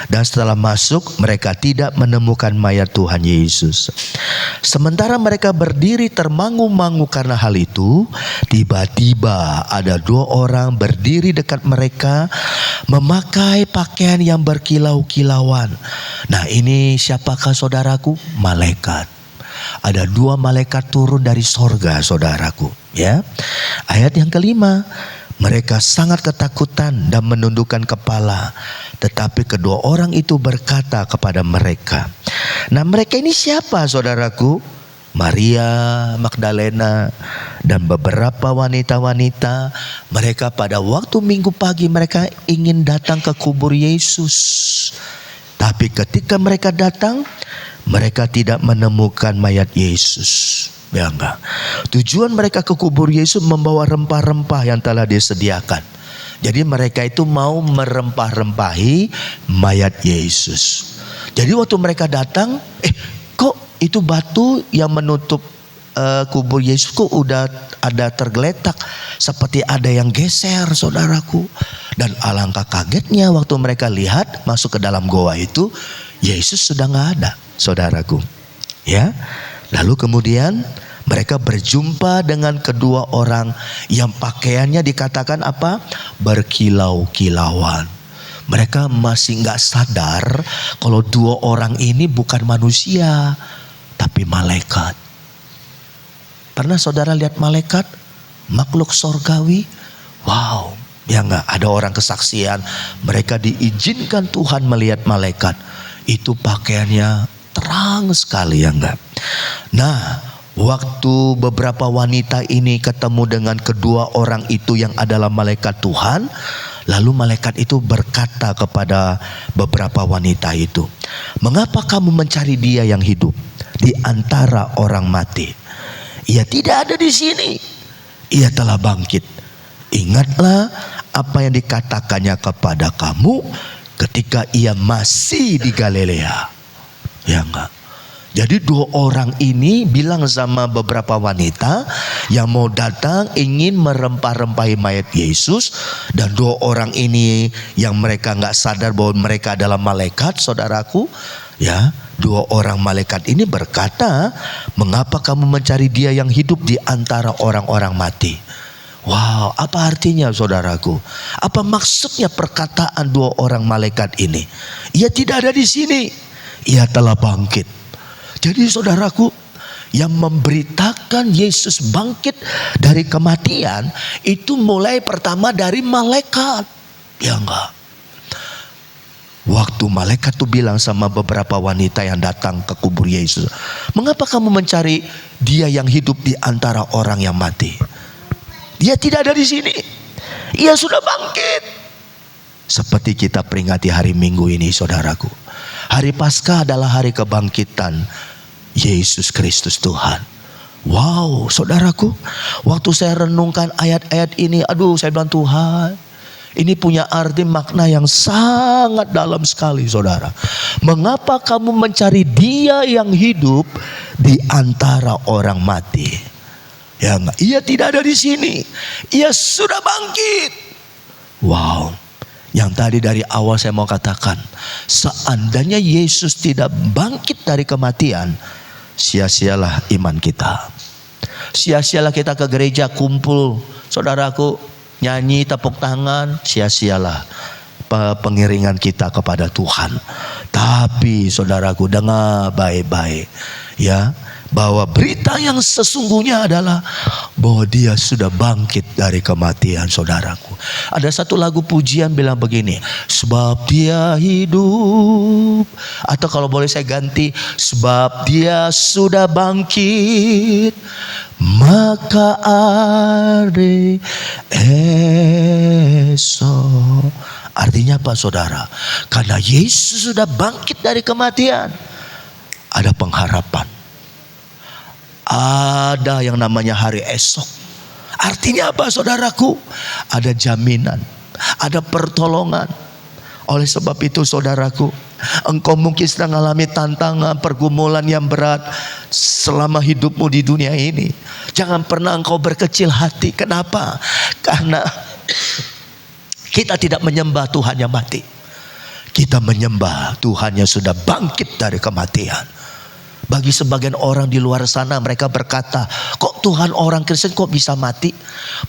Dan setelah masuk, mereka tidak menemukan mayat Tuhan Yesus. Sementara mereka berdiri termangu-mangu karena hal itu, tiba-tiba ada dua orang berdiri dekat mereka, memakai pakaian yang berkilau-kilauan. Nah, ini siapakah, saudaraku? Malaikat. Ada dua malaikat turun dari sorga, saudaraku. Ya, ayat yang kelima. Mereka sangat ketakutan dan menundukkan kepala. Tetapi kedua orang itu berkata kepada mereka. Nah, mereka ini siapa, saudaraku? Maria Magdalena dan beberapa wanita-wanita. Mereka pada waktu minggu pagi mereka ingin datang ke kubur Yesus. Tapi ketika mereka datang, mereka tidak menemukan mayat Yesus. Ya enggak. Tujuan mereka ke kubur Yesus membawa rempah-rempah yang telah disediakan. Jadi mereka itu mau merempah-rempahi mayat Yesus. Jadi waktu mereka datang, kok itu batu yang menutup kubur Yesus kok udah ada tergeletak, seperti ada yang geser, saudaraku. Dan alangkah kagetnya waktu mereka lihat masuk ke dalam goa itu, Yesus sudah nggak ada, saudaraku. Ya. Lalu kemudian mereka berjumpa dengan kedua orang yang pakaiannya dikatakan apa? Berkilau-kilauan. Mereka masih nggak sadar kalau dua orang ini bukan manusia, tapi malaikat. Pernah saudara lihat malaikat? Makhluk sorgawi? Wow, ya nggak? Ada orang kesaksian, mereka diizinkan Tuhan melihat malaikat. Itu pakaiannya terang sekali, ya enggak? Nah, waktu beberapa wanita ini ketemu dengan kedua orang itu yang adalah malaikat Tuhan, lalu malaikat itu berkata kepada beberapa wanita itu, "Mengapa kamu mencari dia yang hidup di antara orang mati? Ia tidak ada di sini. Ia telah bangkit. Ingatlah apa yang dikatakannya kepada kamu ketika ia masih di Galilea." Ya enggak? Jadi dua orang ini bilang sama beberapa wanita yang mau datang ingin merempah-rempahi mayat Yesus. Dan dua orang ini yang mereka nggak sadar bahwa mereka adalah malaikat, saudaraku. Ya, dua orang malaikat ini berkata, "Mengapa kamu mencari dia yang hidup di antara orang-orang mati?" Wow, apa artinya, saudaraku? Apa maksudnya perkataan dua orang malaikat ini? Ia tidak ada di sini. Ia telah bangkit. Jadi saudaraku, yang memberitakan Yesus bangkit dari kematian itu mulai pertama dari malaikat. Ya enggak. Waktu malaikat tuh bilang sama beberapa wanita yang datang ke kubur Yesus, mengapa kamu mencari dia yang hidup di antara orang yang mati? Dia tidak ada di sini. Ia sudah bangkit. Seperti kita peringati hari Minggu ini, saudaraku. Hari Paskah adalah hari kebangkitan Yesus Kristus Tuhan. Wow, saudaraku, waktu saya renungkan ayat-ayat ini, saya bilang, Tuhan, ini punya arti makna yang sangat dalam sekali, saudara. Mengapa kamu mencari dia yang hidup di antara orang mati? Ya, ia tidak ada di sini. Ia sudah bangkit. Wow. Yang tadi dari awal saya mau katakan, seandainya Yesus tidak bangkit dari kematian, sia-sialah iman kita. Sia-sialah kita ke gereja kumpul, saudaraku, nyanyi, tepuk tangan, sia-sialah pengiringan kita kepada Tuhan. Tapi saudaraku, dengar baik-baik ya, bahwa berita yang sesungguhnya adalah bahwa dia sudah bangkit dari kematian, saudaraku. Ada satu lagu pujian bilang begini, sebab dia hidup, atau kalau boleh saya ganti, sebab dia sudah bangkit, maka hari esok. Artinya apa, saudara? Karena Yesus sudah bangkit dari kematian, ada pengharapan. Ada yang namanya hari esok. Artinya apa, saudaraku? Ada jaminan, ada pertolongan. Oleh sebab itu, saudaraku, engkau mungkin sedang mengalami tantangan, pergumulan yang berat selama hidupmu di dunia ini. Jangan pernah engkau berkecil hati. Kenapa? Karena kita tidak menyembah Tuhan yang mati. Kita menyembah Tuhan yang sudah bangkit dari kematian. Bagi sebagian orang di luar sana, mereka berkata, kok Tuhan orang Kristen kok bisa mati?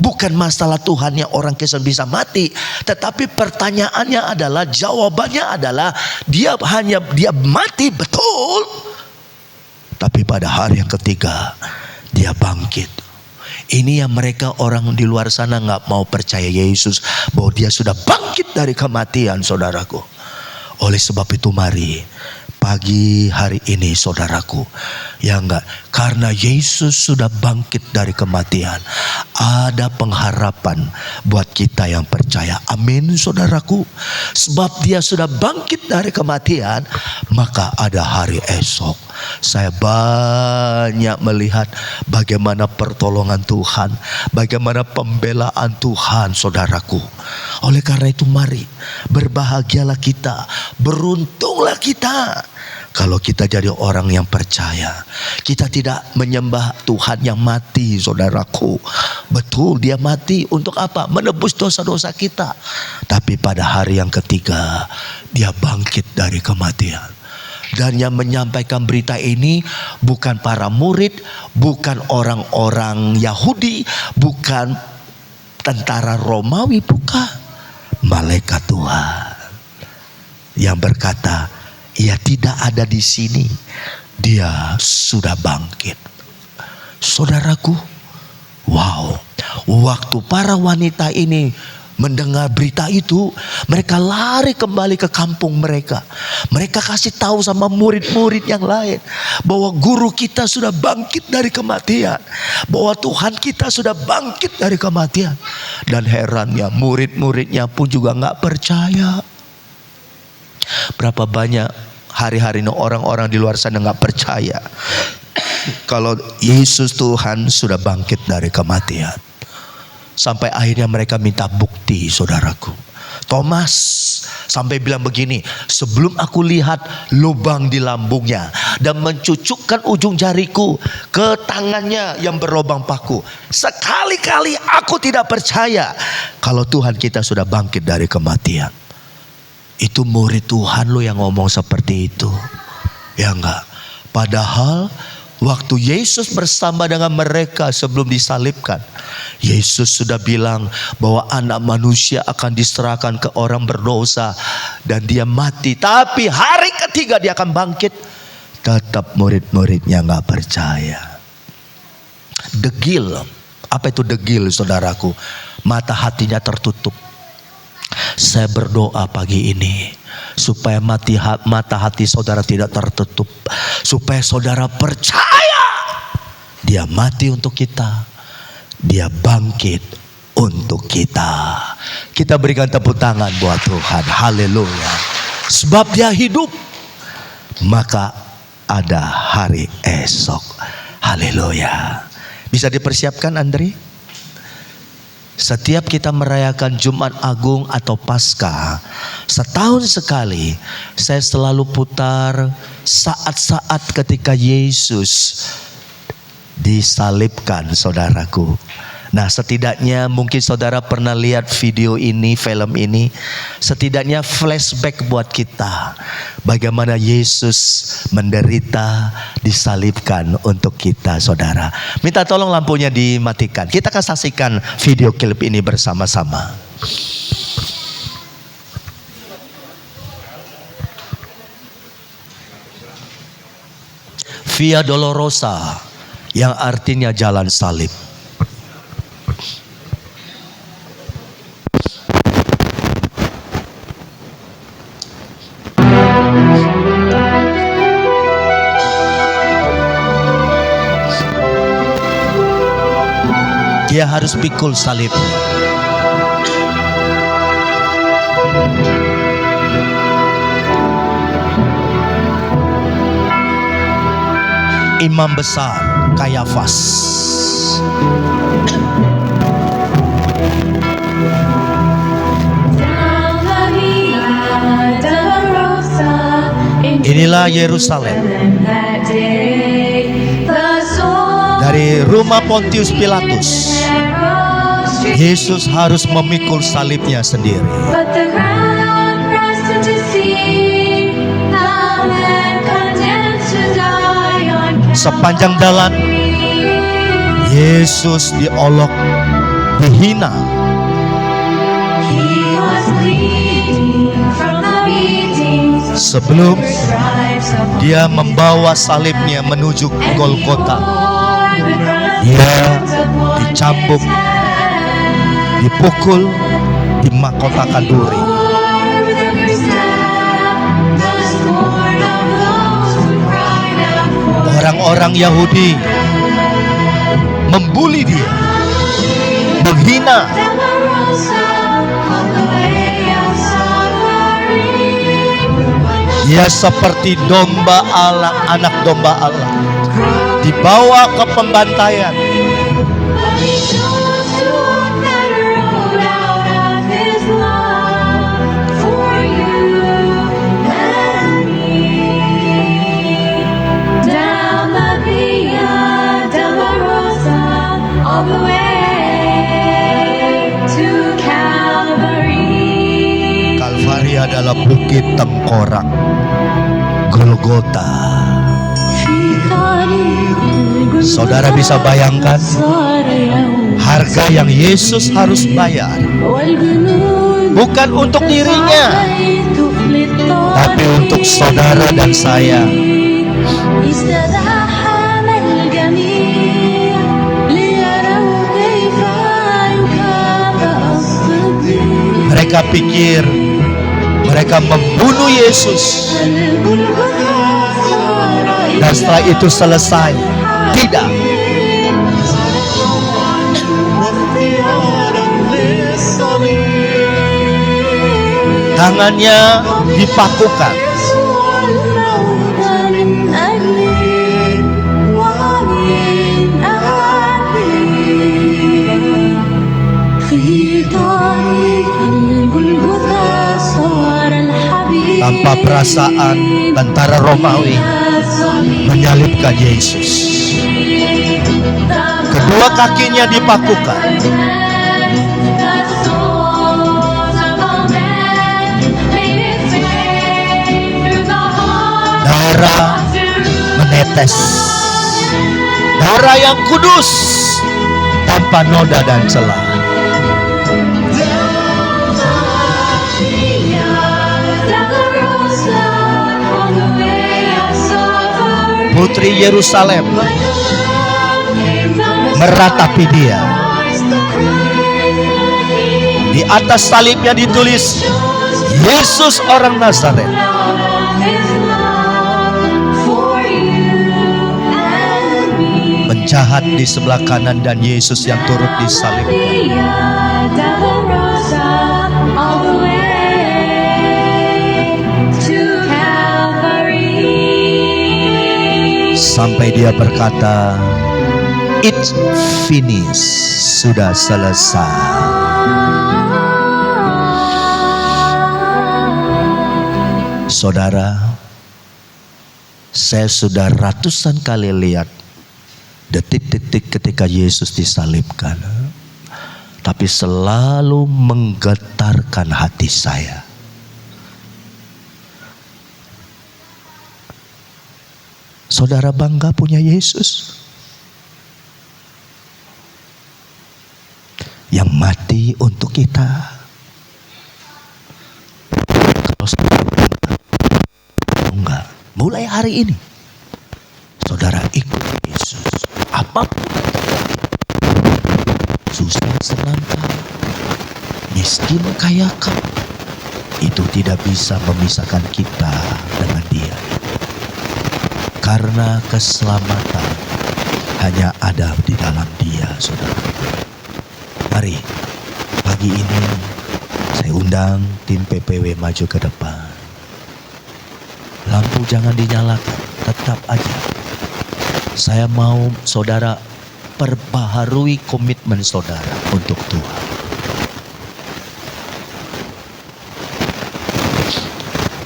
Bukan masalah Tuhannya orang Kristen bisa mati, tetapi pertanyaannya adalah, jawabannya adalah, dia mati betul, tapi pada hari yang ketiga dia bangkit. Ini yang mereka orang di luar sana gak mau percaya Yesus, bahwa dia sudah bangkit dari kematian, saudaraku. Oleh sebab itu mari pagi hari ini, saudaraku, ya enggak, karena Yesus sudah bangkit dari kematian, ada pengharapan buat kita yang percaya. Amin, saudaraku. Sebab dia sudah bangkit dari kematian, maka ada hari esok. Saya banyak melihat bagaimana pertolongan Tuhan, bagaimana pembelaan Tuhan, saudaraku. Oleh karena itu mari berbahagialah kita, beruntunglah kita kalau kita jadi orang yang percaya. Kita tidak menyembah Tuhan yang mati, saudaraku. Betul, dia mati untuk apa? Menebus dosa-dosa kita. Tapi pada hari yang ketiga dia bangkit dari kematian. Dan yang menyampaikan berita ini bukan para murid, bukan orang-orang Yahudi, bukan tentara Romawi, bukan. Malaikat Tuhan yang berkata, ia tidak ada di sini, dia sudah bangkit. Saudaraku, wow, waktu para wanita ini mendengar berita itu, mereka lari kembali ke kampung mereka. Mereka kasih tahu sama murid-murid yang lain bahwa guru kita sudah bangkit dari kematian, bahwa Tuhan kita sudah bangkit dari kematian. Dan herannya murid-muridnya pun juga gak percaya. Berapa banyak hari-hari ini orang-orang di luar sana gak percaya kalau Yesus Tuhan sudah bangkit dari kematian. Sampai akhirnya mereka minta bukti, saudaraku. Thomas sampai bilang begini, sebelum aku lihat lubang di lambungnya dan mencucukkan ujung jariku ke tangannya yang berlubang paku, sekali-kali aku tidak percaya kalau Tuhan kita sudah bangkit dari kematian. Itu murid Tuhan lo yang ngomong seperti itu, ya enggak? Padahal waktu Yesus bersama dengan mereka sebelum disalibkan, Yesus sudah bilang bahwa anak manusia akan diserahkan ke orang berdosa dan dia mati, tapi hari ketiga dia akan bangkit. Tetap murid-muridnya gak percaya. Degil. Apa itu degil, saudaraku? Mata hatinya tertutup. Saya berdoa pagi ini supaya mata hati saudara tidak tertutup, supaya saudara percaya dia mati untuk kita, dia bangkit untuk kita. Kita berikan tepuk tangan buat Tuhan. Haleluya. Sebab dia hidup, maka ada hari esok. Haleluya. Bisa dipersiapkan Andri? Setiap kita merayakan Jumat Agung atau Paskah, setahun sekali saya selalu putar saat-saat ketika Yesus disalibkan, saudaraku. Nah, setidaknya mungkin saudara pernah lihat video ini, film ini. Setidaknya flashback buat kita bagaimana Yesus menderita, disalibkan untuk kita, saudara. Minta tolong lampunya dimatikan. Kita akan saksikan video klip ini bersama-sama. Via Dolorosa, yang artinya jalan salib. Dia harus pikul salibnya. Imam besar Kayafas. Inilah Yerusalem. Dari rumah Pontius Pilatus, Yesus harus memikul salibnya sendiri. Sepanjang jalan, Yesus diolok, dihina. Sebelum dia membawa salibnya menuju Golgota, dia dicambuk, dipukul, dimahkotakan duri. Orang-orang Yahudi membuli dia, menghina. Dia seperti domba Allah, anak domba Allah, dibawa ke pembantaian. Kalvari adalah bukit tengkorak, Golgota. Saudara bisa bayangkan harga yang Yesus harus bayar, bukan untuk dirinya, tapi untuk saudara dan saya. Mereka pikir mereka membunuh Yesus dan setelah itu selesai. Tidak. Tangannya dipakukan, tanpa perasaan tentara Romawi menyalibkan Yesus. Kedua kakinya dipakukan, darah menetes, darah yang kudus tanpa noda dan celah. Putri Yerusalem meratapi dia. Di atas salibnya ditulis Yesus orang Nazaret. Penjahat di sebelah kanan dan Yesus yang turut disalibkan. Sampai dia berkata, "It's finished," sudah selesai. Saudara, saya sudah ratusan kali lihat detik-detik ketika Yesus disalibkan, tapi selalu menggetarkan hati saya. Saudara bangga punya Yesus yang mati untuk kita. Kalau saudara enggak, mulai hari ini saudara ikut Yesus. Apapun susah senangkah, miskin kayakah, itu tidak bisa memisahkan kita dengan Dia. Karena keselamatan hanya ada di dalam Dia, saudara. Mari pagi ini saya undang tim PPW maju ke depan. Lampu jangan dinyalakan, tetap aja. Saya mau saudara perbaharui komitmen saudara untuk Tuhan.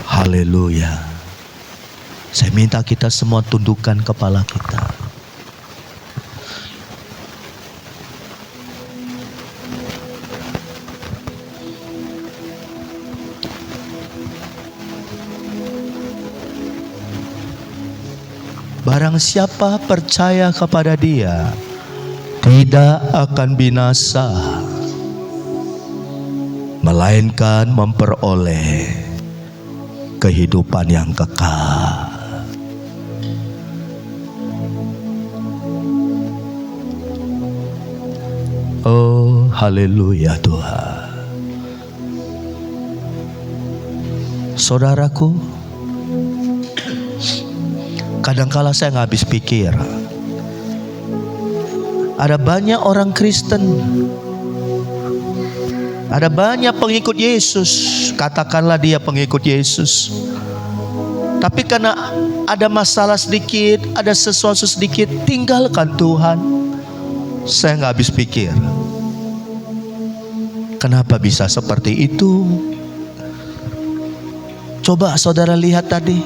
Haleluya. Saya minta kita semua tundukkan kepala kita. Barang siapa percaya kepada Dia, tidak akan binasa, melainkan memperoleh kehidupan yang kekal. Oh, haleluya Tuhan. Saudaraku, kadangkala saya nggak habis pikir. Ada banyak orang Kristen, ada banyak pengikut Yesus, katakanlah dia pengikut Yesus. Tapi karena ada masalah sedikit, ada sesuatu sedikit, tinggalkan Tuhan. Saya nggak habis pikir, kenapa bisa seperti itu? Coba saudara lihat tadi,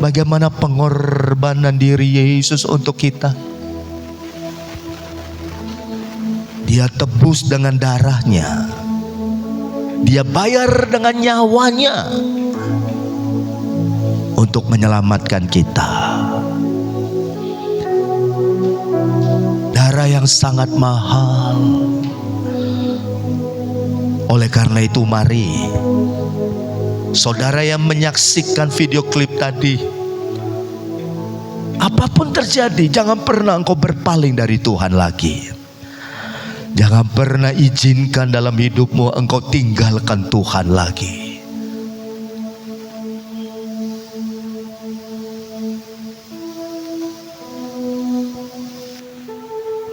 bagaimana pengorbanan diri Yesus untuk kita. Dia tebus dengan darahnya, Dia bayar dengan nyawanya untuk menyelamatkan kita. Darah yang sangat mahal. Oleh karena itu mari saudara yang menyaksikan video klip tadi, apapun terjadi, jangan pernah engkau berpaling dari Tuhan lagi. Jangan pernah izinkan dalam hidupmu engkau tinggalkan Tuhan lagi.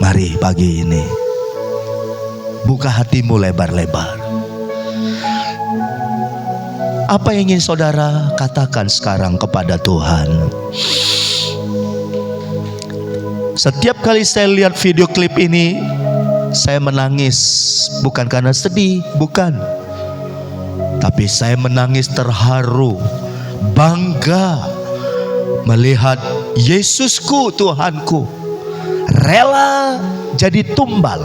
Mari pagi ini buka hatimu lebar-lebar. Apa yang ingin saudara katakan sekarang kepada Tuhan? Setiap kali saya lihat video klip ini, saya menangis, bukan karena sedih, bukan. Tapi saya menangis terharu, bangga melihat Yesusku, Tuhanku, rela jadi tumbal,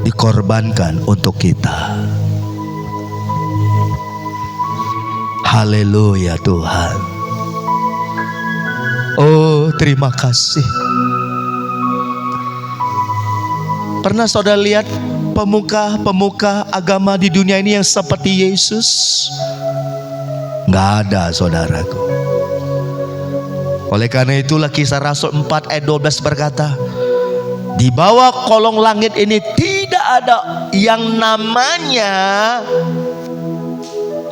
dikorbankan untuk kita. Haleluya Tuhan. Oh, terima kasih. Pernah saudara lihat pemuka-pemuka agama di dunia ini yang seperti Yesus? Nggak ada, saudaraku. Oleh karena itulah Kisah Rasul 4 ayat 12 berkata, Di bawah kolong langit ini tidak ada yang namanya,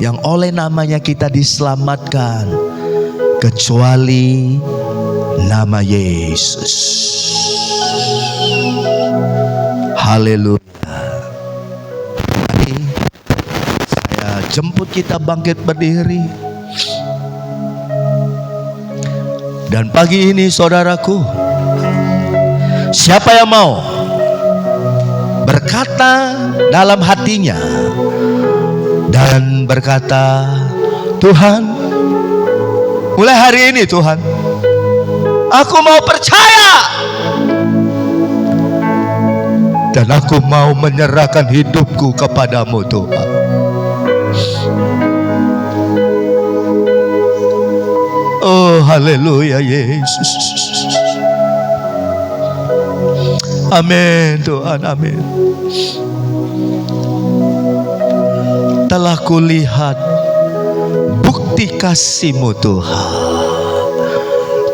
yang oleh namanya kita diselamatkan, kecuali nama Yesus. Haleluya. Mari saya jemput kita bangkit berdiri. Dan pagi ini saudaraku, siapa yang mau berkata dalam hatinya dan berkata, Tuhan, mulai hari ini Tuhan, aku mau percaya dan aku mau menyerahkan hidupku kepadamu Tuhan. Oh haleluya Yesus. Amin Tuhan, amin. Telah kulihat bukti kasih-Mu Tuhan,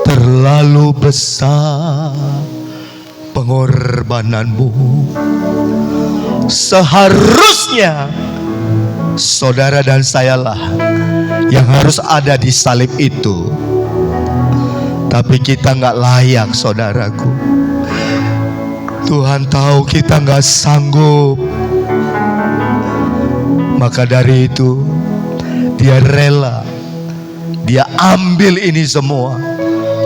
terlalu besar pengorbanan-Mu. Seharusnya saudara dan sayalah yang harus ada di salib itu, tapi kita nggak layak saudaraku. Tuhan tahu kita nggak sanggup, maka dari itu Dia rela, Dia ambil ini semua,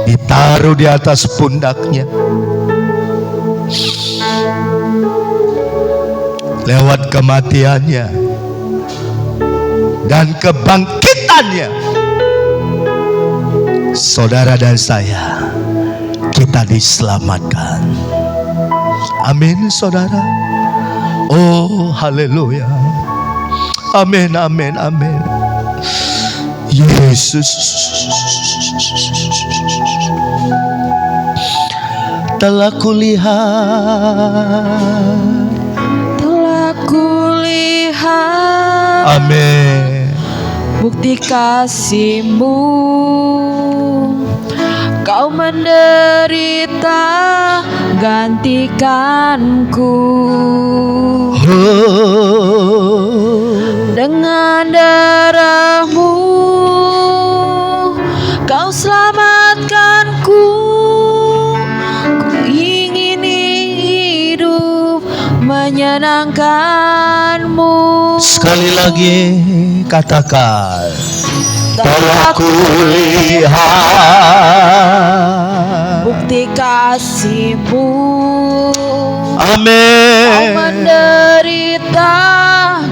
ditaruh di atas pundaknya. Lewat kematiannya dan kebangkitannya, saudara dan saya, kita diselamatkan. Amin saudara. Oh haleluya. Amin, amin, amin. Yesus telah kulihat, amin, bukti kasih-Mu. Kau menderita gantikanku. Dengan darah-Mu Kau selamatkanku. Ku ingin hidup menyenangkan-Mu. Sekali lagi katakan, telah kulihat bukti kasih-Mu. Amin. Kau menderita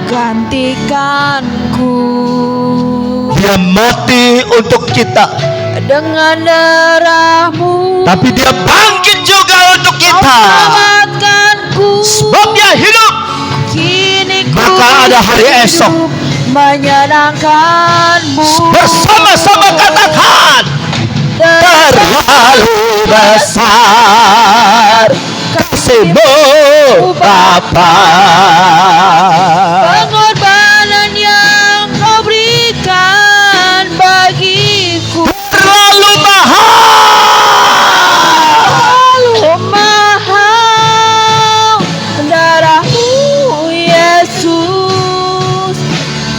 gantikanku. Dia mati untuk kita, dengan darah-Mu, tapi Dia bangkit juga untuk Kau kita. selamatkanku. Sebab Dia hidup, Kini ku maka ada hari esok. hidup menyenangkan-Mu. Bersama-sama katakan, terlalu besar kasih-Mu Bapa. Pengorbanan yang Kau berikan bagiku Terlalu mahal. Darah-Mu Yesus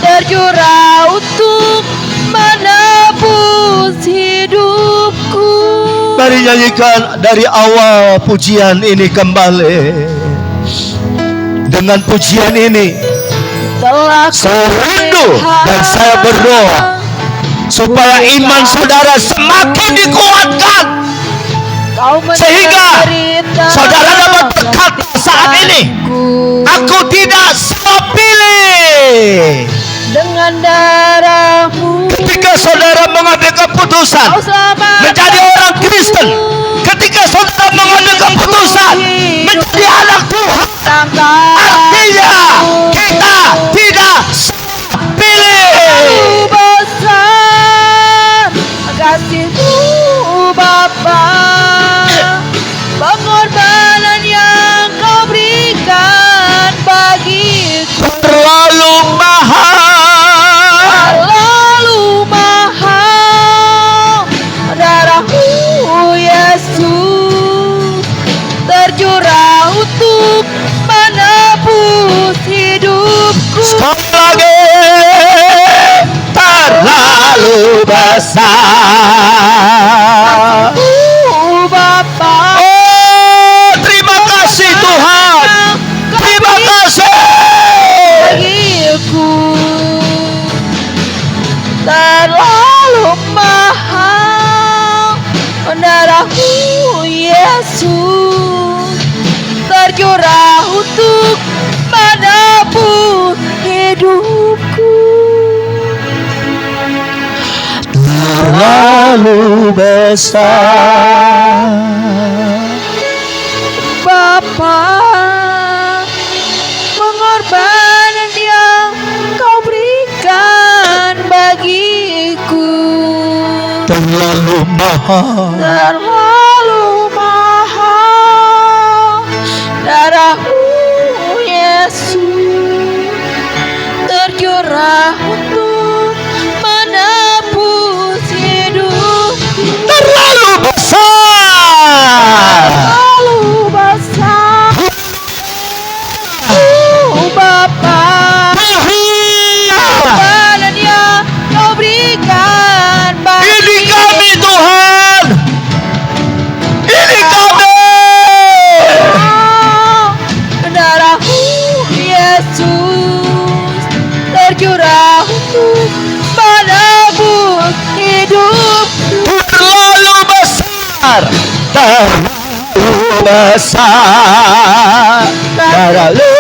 tercurah untuk menebus hidupku. Mari nyanyikan dari awal pujian ini kembali. Dengan pujian ini Telah saya rindu dan saya berdoa supaya iman saudara semakin dikuatkan, sehingga saudara dapat berkata saat ini, aku tidak salah pilih. dengan darah-Mu Ketika saudara mengambil keputusan Kau selamatkan menjadi orang Kristen, ketika saudara mengambil keputusan menjadi anak Tuhan, artinya kita tidak salah pilih. besar kasih-Mu Bapa. Pengorbanan yang Kau berikan bagiku Terlalu mahal, terlalu mahal. Darah-Mu Yesus tercurah besar. Bapa, pengorbanan yang kau berikan bagiku Terlalu mahal. terlalu mahal. Darahmu Yesus tercurah untuk menebus hidupku. Terlalu besar. Terlalu besar. Bapa, pengorbanan yang kau berikan Ini bagi kami Tuhan. Ini kami. darahmu Yesus tercurah untuk menebus hidupku. Terlalu besar. Terlalu besar. Terlalu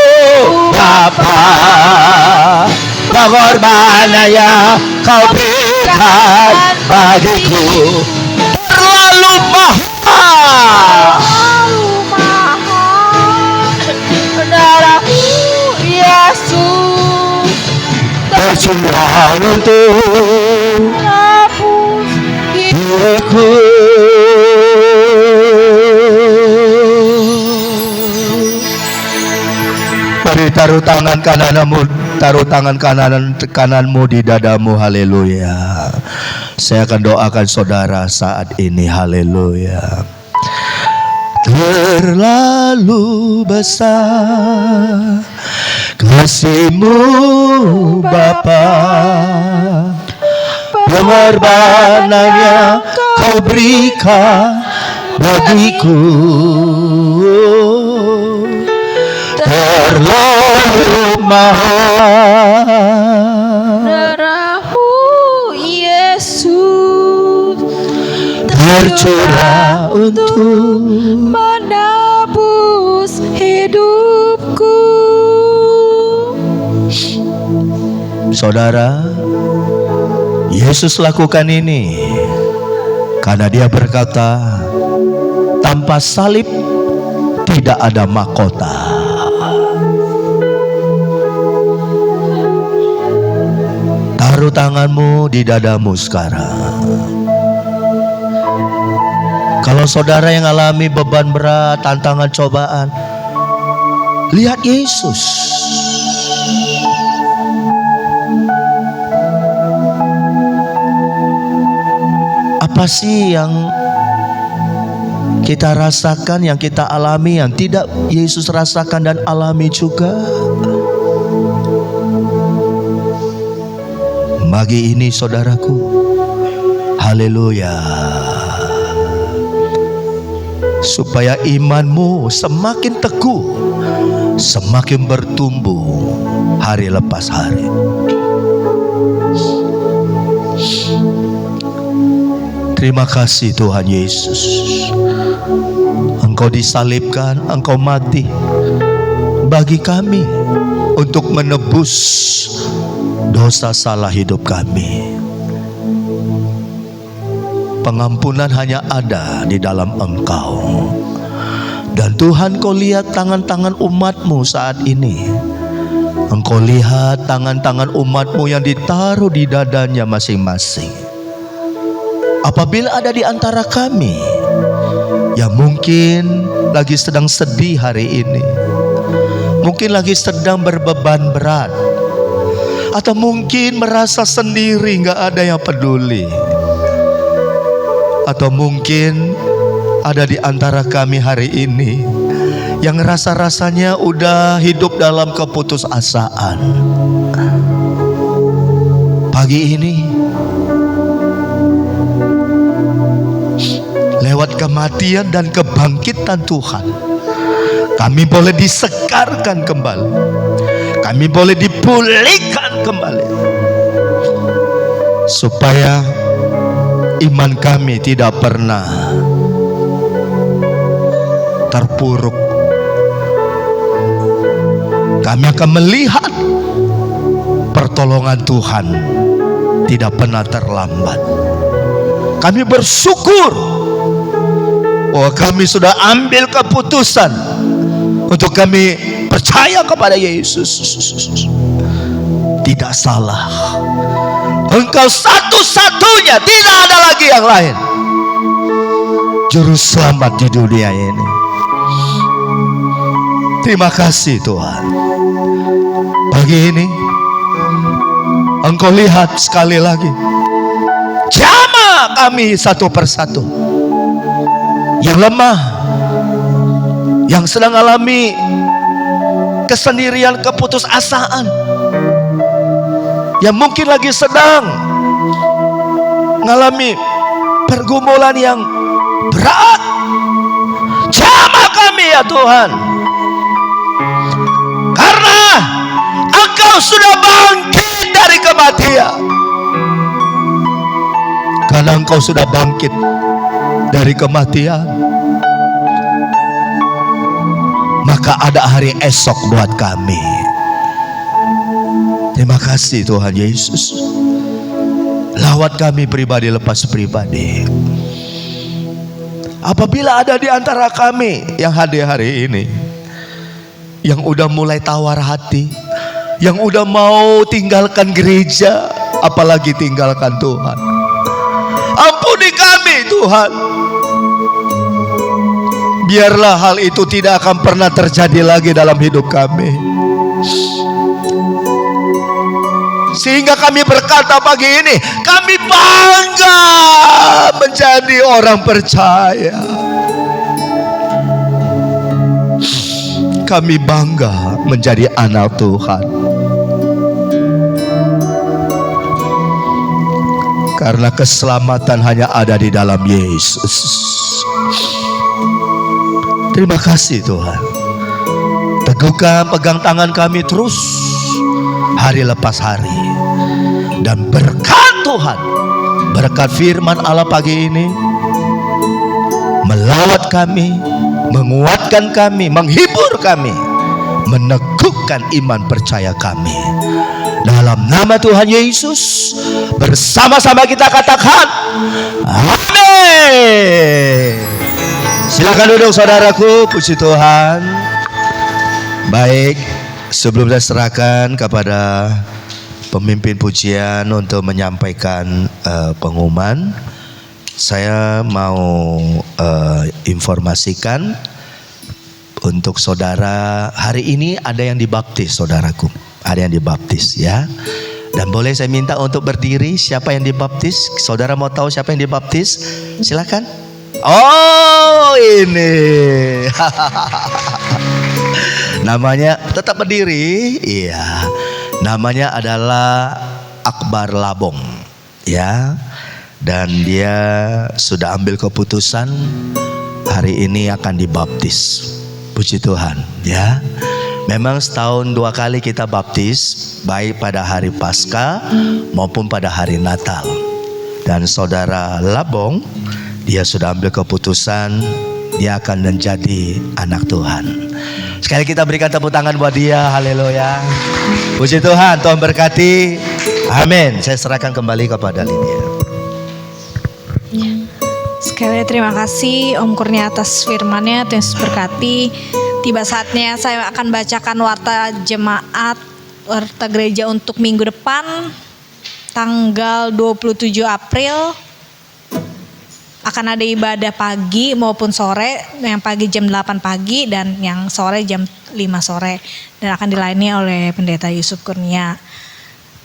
apa pengorbanan yang kau berikan bagiku. Terlalu mahal. Terlalu mahal. Darahmu Yesus Tercurah untuk menebus hidupku. diriku. Mari taruh tangan kananmu di dadamu. Haleluya. Saya akan doakan saudara saat ini. Haleluya. Terlalu besar kasih-Mu Bapa, pengorbanan yang kau berikan bagiku. Terlalu mahal. Darahmu Yesus Tercurah untuk menebus hidupku. saudara. Yesus lakukan ini karena Dia berkata, tanpa salib tidak ada mahkota. Taruh tanganmu di dadamu sekarang. Kalau saudara yang alami beban berat, tantangan, cobaan, lihat Yesus. Apa sih yang kita rasakan, yang kita alami, yang tidak Yesus rasakan dan alami juga? Pagi ini saudaraku, haleluya, supaya imanmu semakin teguh, semakin bertumbuh hari lepas hari. Terima kasih Tuhan Yesus, Engkau disalibkan, Engkau mati bagi kami untuk menebus dosa salah hidup kami. Pengampunan hanya ada di dalam Engkau. Dan Tuhan, Kau lihat tangan-tangan umat-Mu saat ini. Engkau lihat tangan-tangan umat-Mu yang ditaruh di dadanya masing-masing. Apabila ada di antara kami yang mungkin lagi sedang sedih hari ini, mungkin lagi sedang berbeban berat, atau mungkin merasa sendiri, gak ada yang peduli, atau mungkin ada di antara kami hari ini yang rasa-rasanya udah hidup dalam keputusasaan. Pagi ini, lewat kematian dan kebangkitan Tuhan, kami boleh disegarkan kembali, kami boleh dipulihkan kembali, supaya iman kami tidak pernah terpuruk. Kami akan melihat pertolongan Tuhan tidak pernah terlambat. Kami bersyukur bahwa kami sudah ambil keputusan untuk kami percaya kepada Yesus. Tidak salah. Engkau satu-satunya, tidak ada lagi yang lain. Juru selamat di dunia ini. Terima kasih Tuhan. Pagi ini Engkau lihat sekali lagi, jamah kami satu persatu, yang lemah, yang sedang alami kesendirian, keputusasaan, yang mungkin lagi sedang mengalami pergumulan yang berat. Jamah kami ya Tuhan, karena Engkau sudah bangkit dari kematian. Karena Engkau sudah bangkit dari kematian, maka ada hari esok buat kami. Terima kasih Tuhan Yesus. Lawat kami pribadi lepas pribadi. Apabila ada di antara kami yang hadir hari ini, yang udah mulai tawar hati, yang udah mau tinggalkan gereja, apalagi tinggalkan Tuhan, ampuni kami Tuhan. Biarlah hal itu tidak akan pernah terjadi lagi dalam hidup kami, sehingga kami berkata pagi ini, kami bangga menjadi orang percaya. Kami bangga menjadi anak Tuhan, karena keselamatan hanya ada di dalam Yesus. Terima kasih Tuhan. Teguhkan, pegang tangan kami terus hari lepas hari, dan berkat Tuhan, berkat firman Allah pagi ini melawat kami, menguatkan kami, menghibur kami, meneguhkan iman percaya kami. Dalam nama Tuhan Yesus, bersama-sama kita katakan amin. Silakan duduk saudaraku, puji Tuhan. Baik, sebelum saya serahkan kepada pemimpin pujian untuk menyampaikan pengumuman, saya mau informasikan untuk saudara, hari ini ada yang dibaptis saudaraku, ada yang dibaptis ya. Dan boleh saya minta untuk berdiri, siapa yang dibaptis? Saudara mau tahu siapa yang dibaptis? Silakan. Oh ini namanya, tetap berdiri. Iya, namanya adalah Akbar Labong ya. Dan dia sudah ambil keputusan hari ini akan dibaptis. Puji Tuhan ya. Memang setahun 2 kali kita baptis, baik pada hari Paskah maupun pada hari Natal. Dan saudara Labong, dia sudah ambil keputusan, dia akan menjadi anak Tuhan. Sekali kita berikan tepuk tangan buat dia. Haleluya. Puji Tuhan, Tuhan berkati. Amin. Saya serahkan kembali kepada Lydia. Sekali lagi terima kasih Om Kurnia atas firman-Nya, Tuhan Yesus berkati. Tiba saatnya saya akan bacakan warta jemaat, warta gereja untuk minggu depan, tanggal 27 April. Akan ada ibadah pagi maupun sore, yang pagi jam 8 pagi dan yang sore jam 5 sore. Dan akan dilayani oleh Pendeta Yusuf Kurnia.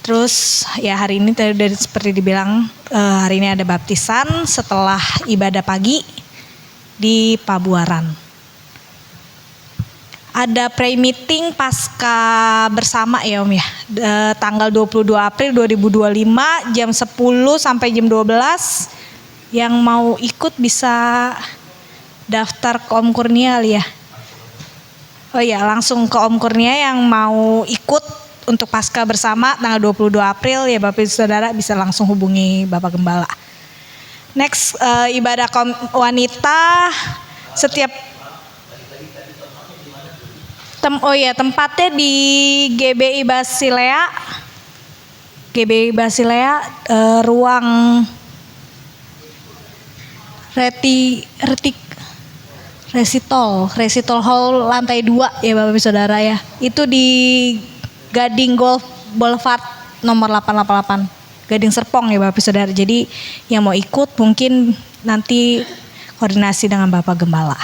Terus ya hari ini tadi seperti dibilang, hari ini ada baptisan setelah ibadah pagi di Pabuaran. Ada pray meeting pasca bersama ya Om ya, tanggal 22 April 2025 jam 10 sampai jam 12. Yang mau ikut bisa daftar ke Om Kurnia ya. Oh ya, langsung ke Om Kurnia yang mau ikut untuk pasca bersama tanggal 22 April ya Bapak Ibu Saudara bisa langsung hubungi Bapak Gembala. Next, ibadah wanita setiap tempatnya di GBI Basilea. GBI Basilea, ruang Resitol Hall lantai 2 ya Bapak Ibu Saudara ya. Itu di Gading Golf Boulevard nomor 888 Gading Serpong ya Bapak Ibu Saudara. Jadi yang mau ikut mungkin nanti koordinasi dengan Bapak Gembala.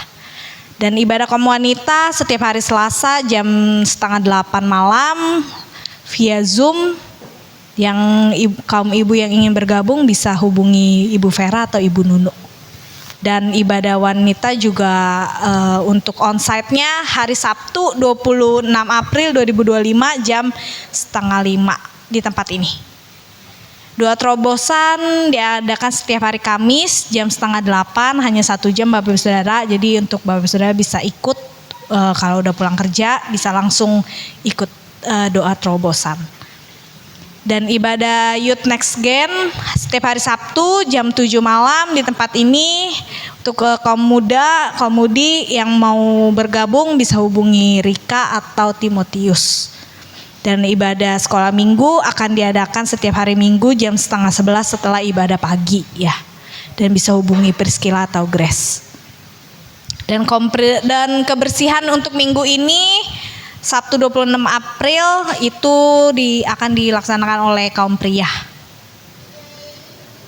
Dan ibadah kaum wanita setiap hari Selasa jam 7:30 malam via Zoom. Yang kaum ibu yang ingin bergabung bisa hubungi Ibu Vera atau Ibu Nunu. Dan ibadah wanita juga untuk onsite-nya hari Sabtu 26 April 2025 jam 4:30 di tempat ini. Doa terobosan diadakan setiap hari Kamis jam 7:30, hanya 1 jam Bapak Ibu Saudara. Jadi untuk Bapak Ibu Saudara bisa ikut kalau udah pulang kerja bisa langsung ikut doa terobosan. Dan ibadah Youth Next Gen setiap hari Sabtu jam 7 malam di tempat ini. Untuk kaum muda, kaum mudi yang mau bergabung bisa hubungi Rika atau Timotius. Dan ibadah sekolah minggu akan diadakan setiap hari Minggu jam 10:30 setelah ibadah pagi ya. Dan bisa hubungi Priscilla atau Grace. Dan kebersihan untuk minggu ini Sabtu 26 April itu akan dilaksanakan oleh kaum pria.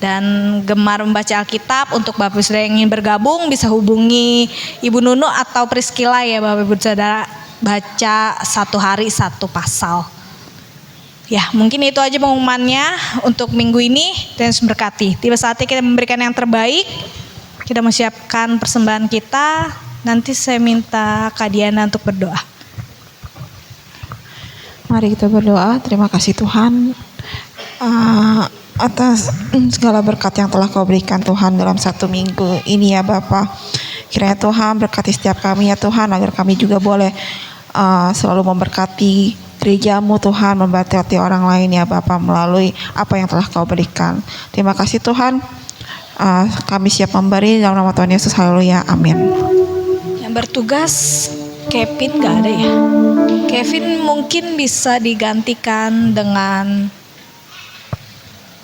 Dan gemar membaca Alkitab untuk Bapak Ibu Saudara yang ingin bergabung bisa hubungi Ibu Nunu atau Priscilla ya Bapak Ibu Saudara, baca 1 hari 1 pasal. Ya mungkin itu aja pengumumannya untuk minggu ini. Dan berkati. Tiba saatnya kita memberikan yang terbaik. Kita menyiapkan persembahan kita. Nanti saya minta Kak Diana untuk berdoa. Mari kita berdoa. Terima kasih Tuhan atas segala berkat yang telah Kau berikan Tuhan dalam 1 minggu ini ya Bapa. Kiranya Tuhan berkati setiap kami ya Tuhan, agar kami juga boleh selalu memberkati gerejamu Tuhan, memberkati orang lain ya Bapa melalui apa yang telah Kau berikan. Terima kasih Tuhan. Kami siap memberi dalam nama Tuhan Yesus. Haleluya. Amin. Yang bertugas Kevin gak ada ya? Kevin mungkin bisa digantikan dengan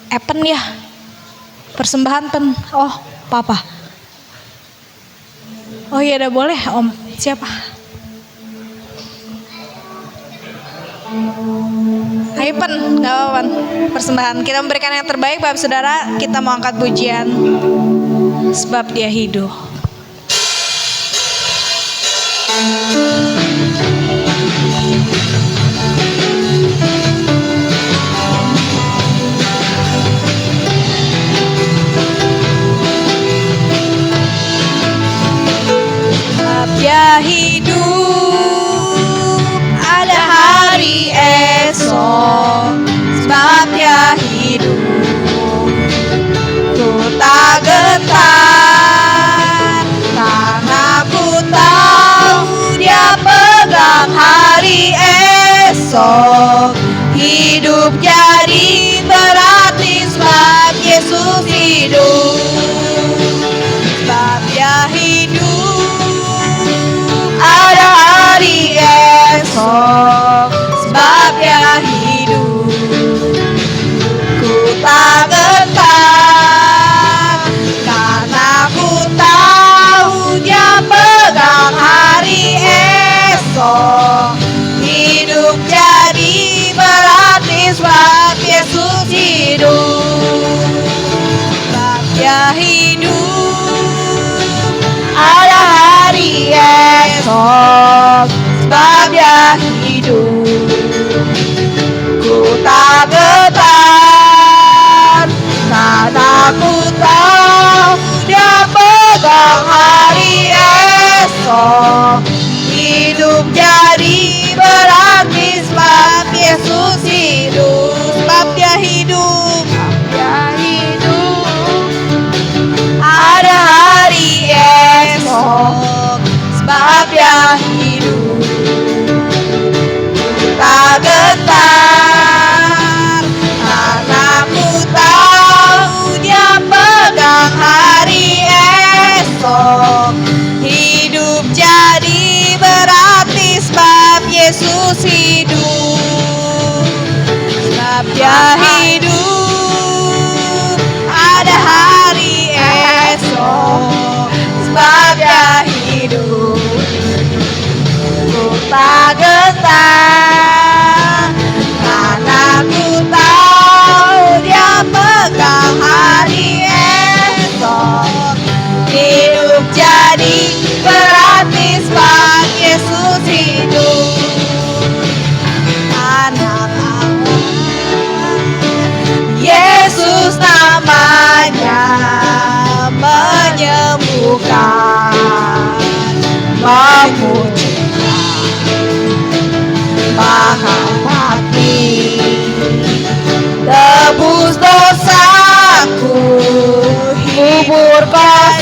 Epen ya? Persembahan Pen. Oh, Papa. Oh iya udah boleh Om. Siapa? Ayo Pen, gak apa-apa Pen. Persembahan. Kita memberikan yang terbaik Bapak Saudara. Kita mau angkat pujian sebab Dia hidup. Dia hidup, ada hari esok. Sebab Dia hidup, ku tak gentar, karena ku tahu Dia pegang hari esok. Hidup jadi berarti sebab Yesus hidup. Sebab Dia hidup, ada hari esok. Sebab Dia hidup, ku tak gentar, karena ku tahu Dia pegang hari esok. Hidup jadi berarti sebab Yesus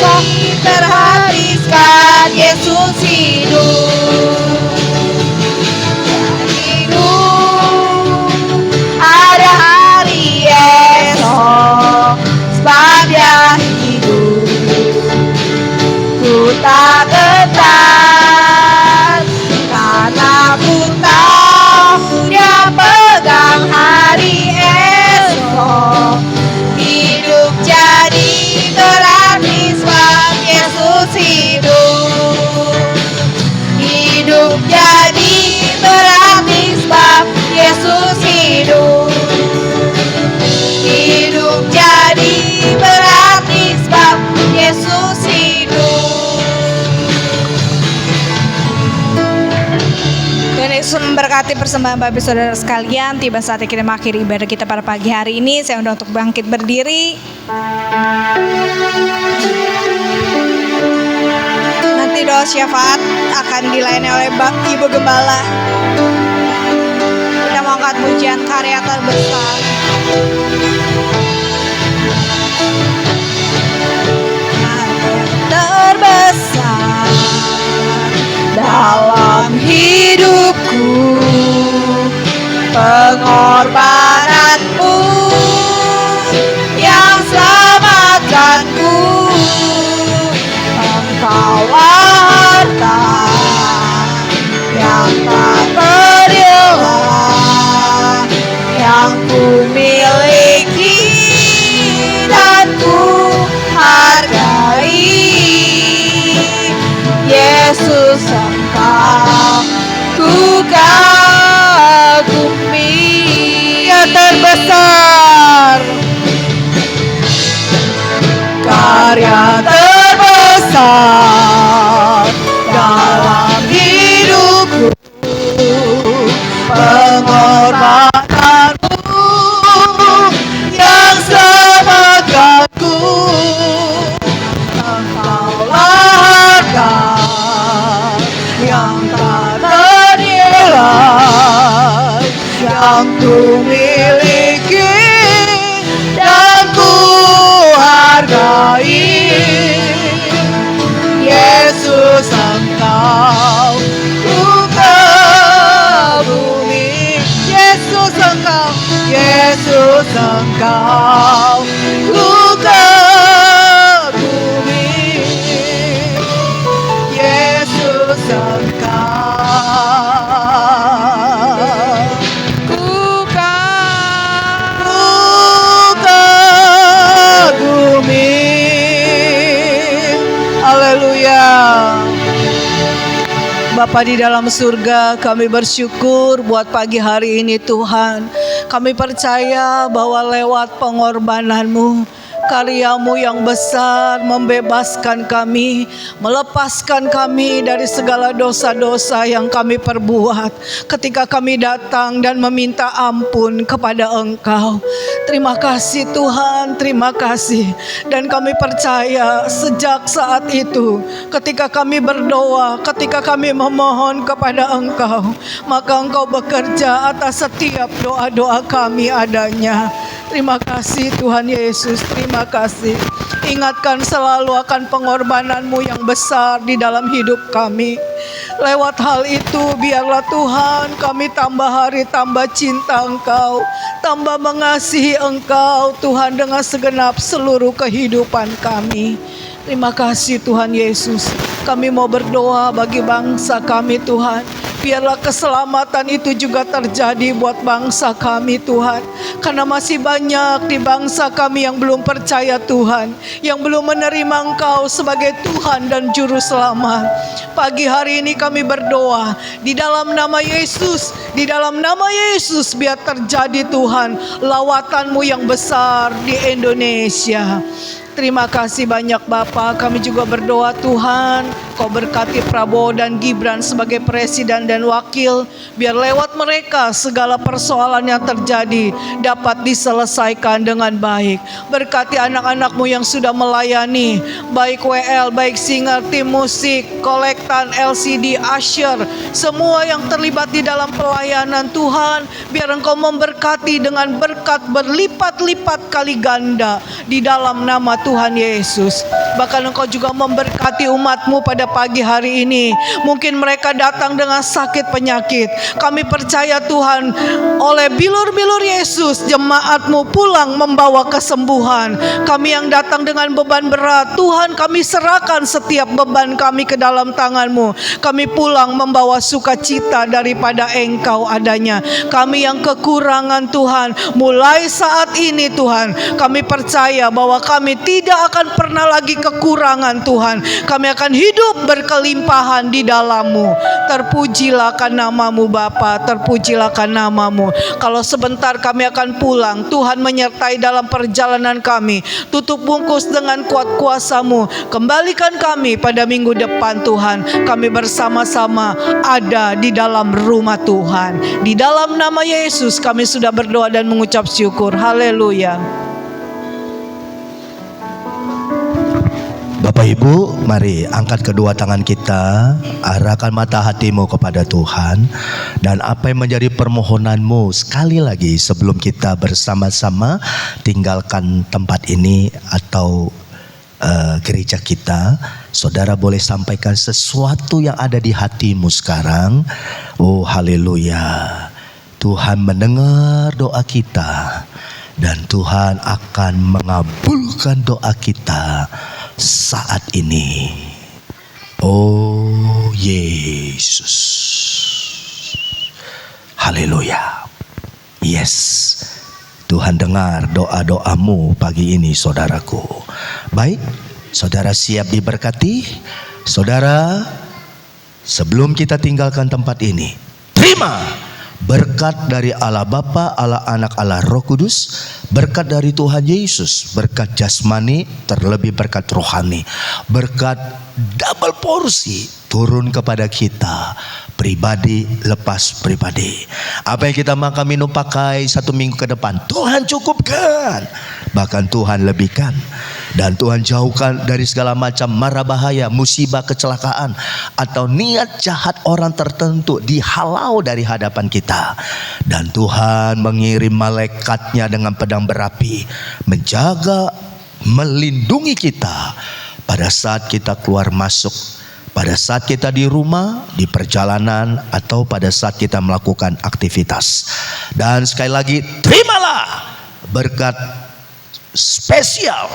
besar terhabiskan Yesus hidup. Ada hari esok sebab Dia hidup. Ku tak gentar karena ku tahu Dia pegang hari esok. Hidup jadi berarti sebab Yesus hidup. Hidup jadi berarti sebab Yesus hidup. Hidup jadi berarti sebab Yesus hidup. Tuhan Yesus memberkati persembahan Bapak Saudara sekalian. Tiba saatnya kita mengakhiri ibadah kita pada pagi hari ini. Saya undang untuk bangkit berdiri. Nanti doa syafaat akan dilayani oleh Ibu Gembala. Kita mau angkat pujian karya terbesar. Terbesar dalam hidupku, pengorbananmu yang selamatkanku. Engkaulah harta yang tak bernilai yang ku miliki dan ku hargai. Yesus, Engkau ku kagumi. Yang terbesar, karya terbesar dalam hidupku, pengorbananmu yang selamatkanku. Engkaulah harta yang tak ternilai yang ku miliki dan ku hargai. Yesus, Engkau ku kagumi. Yesus, Engkau, Yesus, Engkau ku kagumi. Yesus, Engkau ku kagumi. Haleluya. Bapa di dalam surga, kami bersyukur buat pagi hari ini Tuhan. Kami percaya bahwa lewat pengorbanan-Mu, karya-Mu yang besar membebaskan kami, melepaskan kami dari segala dosa-dosa yang kami perbuat ketika kami datang dan meminta ampun kepada Engkau. Terima kasih Tuhan, terima kasih. Dan kami percaya sejak saat itu ketika kami berdoa, ketika kami memohon kepada Engkau, maka Engkau bekerja atas setiap doa-doa kami adanya. Terima kasih Tuhan Yesus, terima kasih. Ingatkan selalu akan pengorbanan-Mu yang besar di dalam hidup kami. Lewat hal itu biarlah Tuhan kami tambah hari tambah cinta Engkau, tambah mengasihi Engkau Tuhan dengan segenap seluruh kehidupan kami. Terima kasih Tuhan Yesus. Kami mau berdoa bagi bangsa kami Tuhan. Biarlah keselamatan itu juga terjadi buat bangsa kami Tuhan. Karena masih banyak di bangsa kami yang belum percaya Tuhan, yang belum menerima Engkau sebagai Tuhan dan Juru Selamat. Pagi hari ini kami berdoa di dalam nama Yesus, di dalam nama Yesus biar terjadi Tuhan lawatan-Mu yang besar di Indonesia. Terima kasih banyak Bapa. Kami juga berdoa Tuhan, Engkau berkati Prabowo dan Gibran sebagai presiden dan wakil. Biar lewat mereka segala persoalan yang terjadi dapat diselesaikan dengan baik. Berkati anak-anak-Mu yang sudah melayani, baik WL, baik singer, tim musik, kolektan, LCD, usher, semua yang terlibat di dalam pelayanan Tuhan. Biar Engkau memberkati dengan berkat berlipat-lipat kali ganda di dalam nama Tuhan Yesus. Bahkan Engkau juga memberkati umat-Mu pada pagi hari ini. Mungkin mereka datang dengan sakit penyakit. Kami percaya Tuhan, oleh bilur-bilur Yesus jemaat-Mu pulang membawa kesembuhan. Kami yang datang dengan beban berat, Tuhan kami serahkan setiap beban kami ke dalam tangan-Mu. Kami pulang membawa sukacita daripada Engkau adanya. Kami yang kekurangan Tuhan, mulai saat ini Tuhan, kami percaya bahwa kami tidak akan pernah lagi kekurangan Tuhan. Kami akan hidup berkelimpahan di dalam-Mu. Terpujilah kan nama-Mu Bapa, terpujilah kan nama-Mu. Kalau sebentar kami akan pulang, Tuhan menyertai dalam perjalanan kami. Tutup bungkus dengan kuat kuasa-Mu. Kembalikan kami pada minggu depan Tuhan. Kami bersama-sama ada di dalam rumah Tuhan. Di dalam nama Yesus kami sudah berdoa dan mengucap syukur. Haleluya. Bapak Ibu, mari angkat kedua tangan kita, arahkan mata hatimu kepada Tuhan, dan apa yang menjadi permohonanmu sekali lagi sebelum kita bersama-sama tinggalkan tempat ini atau gereja kita, saudara boleh sampaikan sesuatu yang ada di hatimu sekarang. Oh haleluya, Tuhan mendengar doa kita dan Tuhan akan mengabulkan doa kita saat ini. Oh Yesus, haleluya. Yes, Tuhan dengar doa-doamu pagi ini saudaraku. Baik, saudara siap diberkati? Saudara, sebelum kita tinggalkan tempat ini, terima berkat dari Allah Bapa, Allah Anak, Allah Roh Kudus, berkat dari Tuhan Yesus, berkat jasmani, terlebih berkat rohani, berkat double porsi turun kepada kita, pribadi lepas pribadi. Apa yang kita makan, minum, pakai 1 minggu ke depan, Tuhan cukupkan, bahkan Tuhan lebihkan. Dan Tuhan jauhkan dari segala macam mara bahaya, musibah, kecelakaan, atau niat jahat orang tertentu dihalau dari hadapan kita. Dan Tuhan mengirim malaikatnya dengan pedang berapi, menjaga, melindungi kita pada saat kita keluar masuk, pada saat kita di rumah, di perjalanan, atau pada saat kita melakukan aktivitas. Dan sekali lagi, terimalah berkat spesial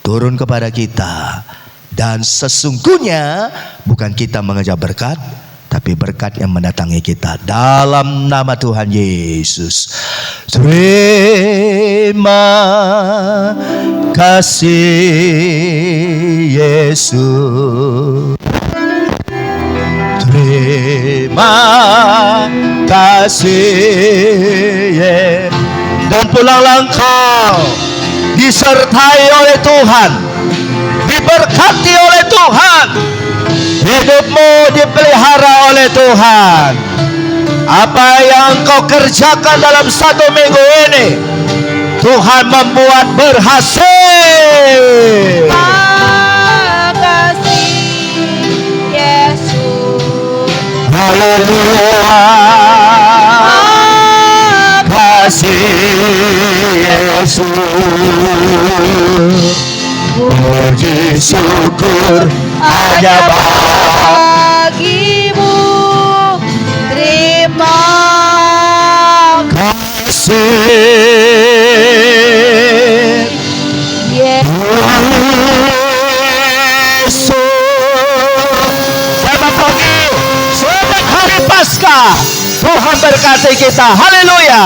turun kepada kita. Dan sesungguhnya bukan kita mengejar berkat, tapi berkat yang mendatangi kita dalam nama Tuhan Yesus. Terima kasih Yesus, terima kasih Yesus. Dan pulanglah engkau disertai oleh Tuhan, diberkati oleh Tuhan, hidupmu dipelihara oleh Tuhan. Apa yang engkau kerjakan dalam 1 minggu ini, Tuhan membuat berhasil. Makasih Yesus. Haleluya. Kasih Yesus, puji syukur hanya bagimu, terima kasih Yesus. Selamat pagi, selamat hari Paskah. Tuhan berkati kita. Haleluya.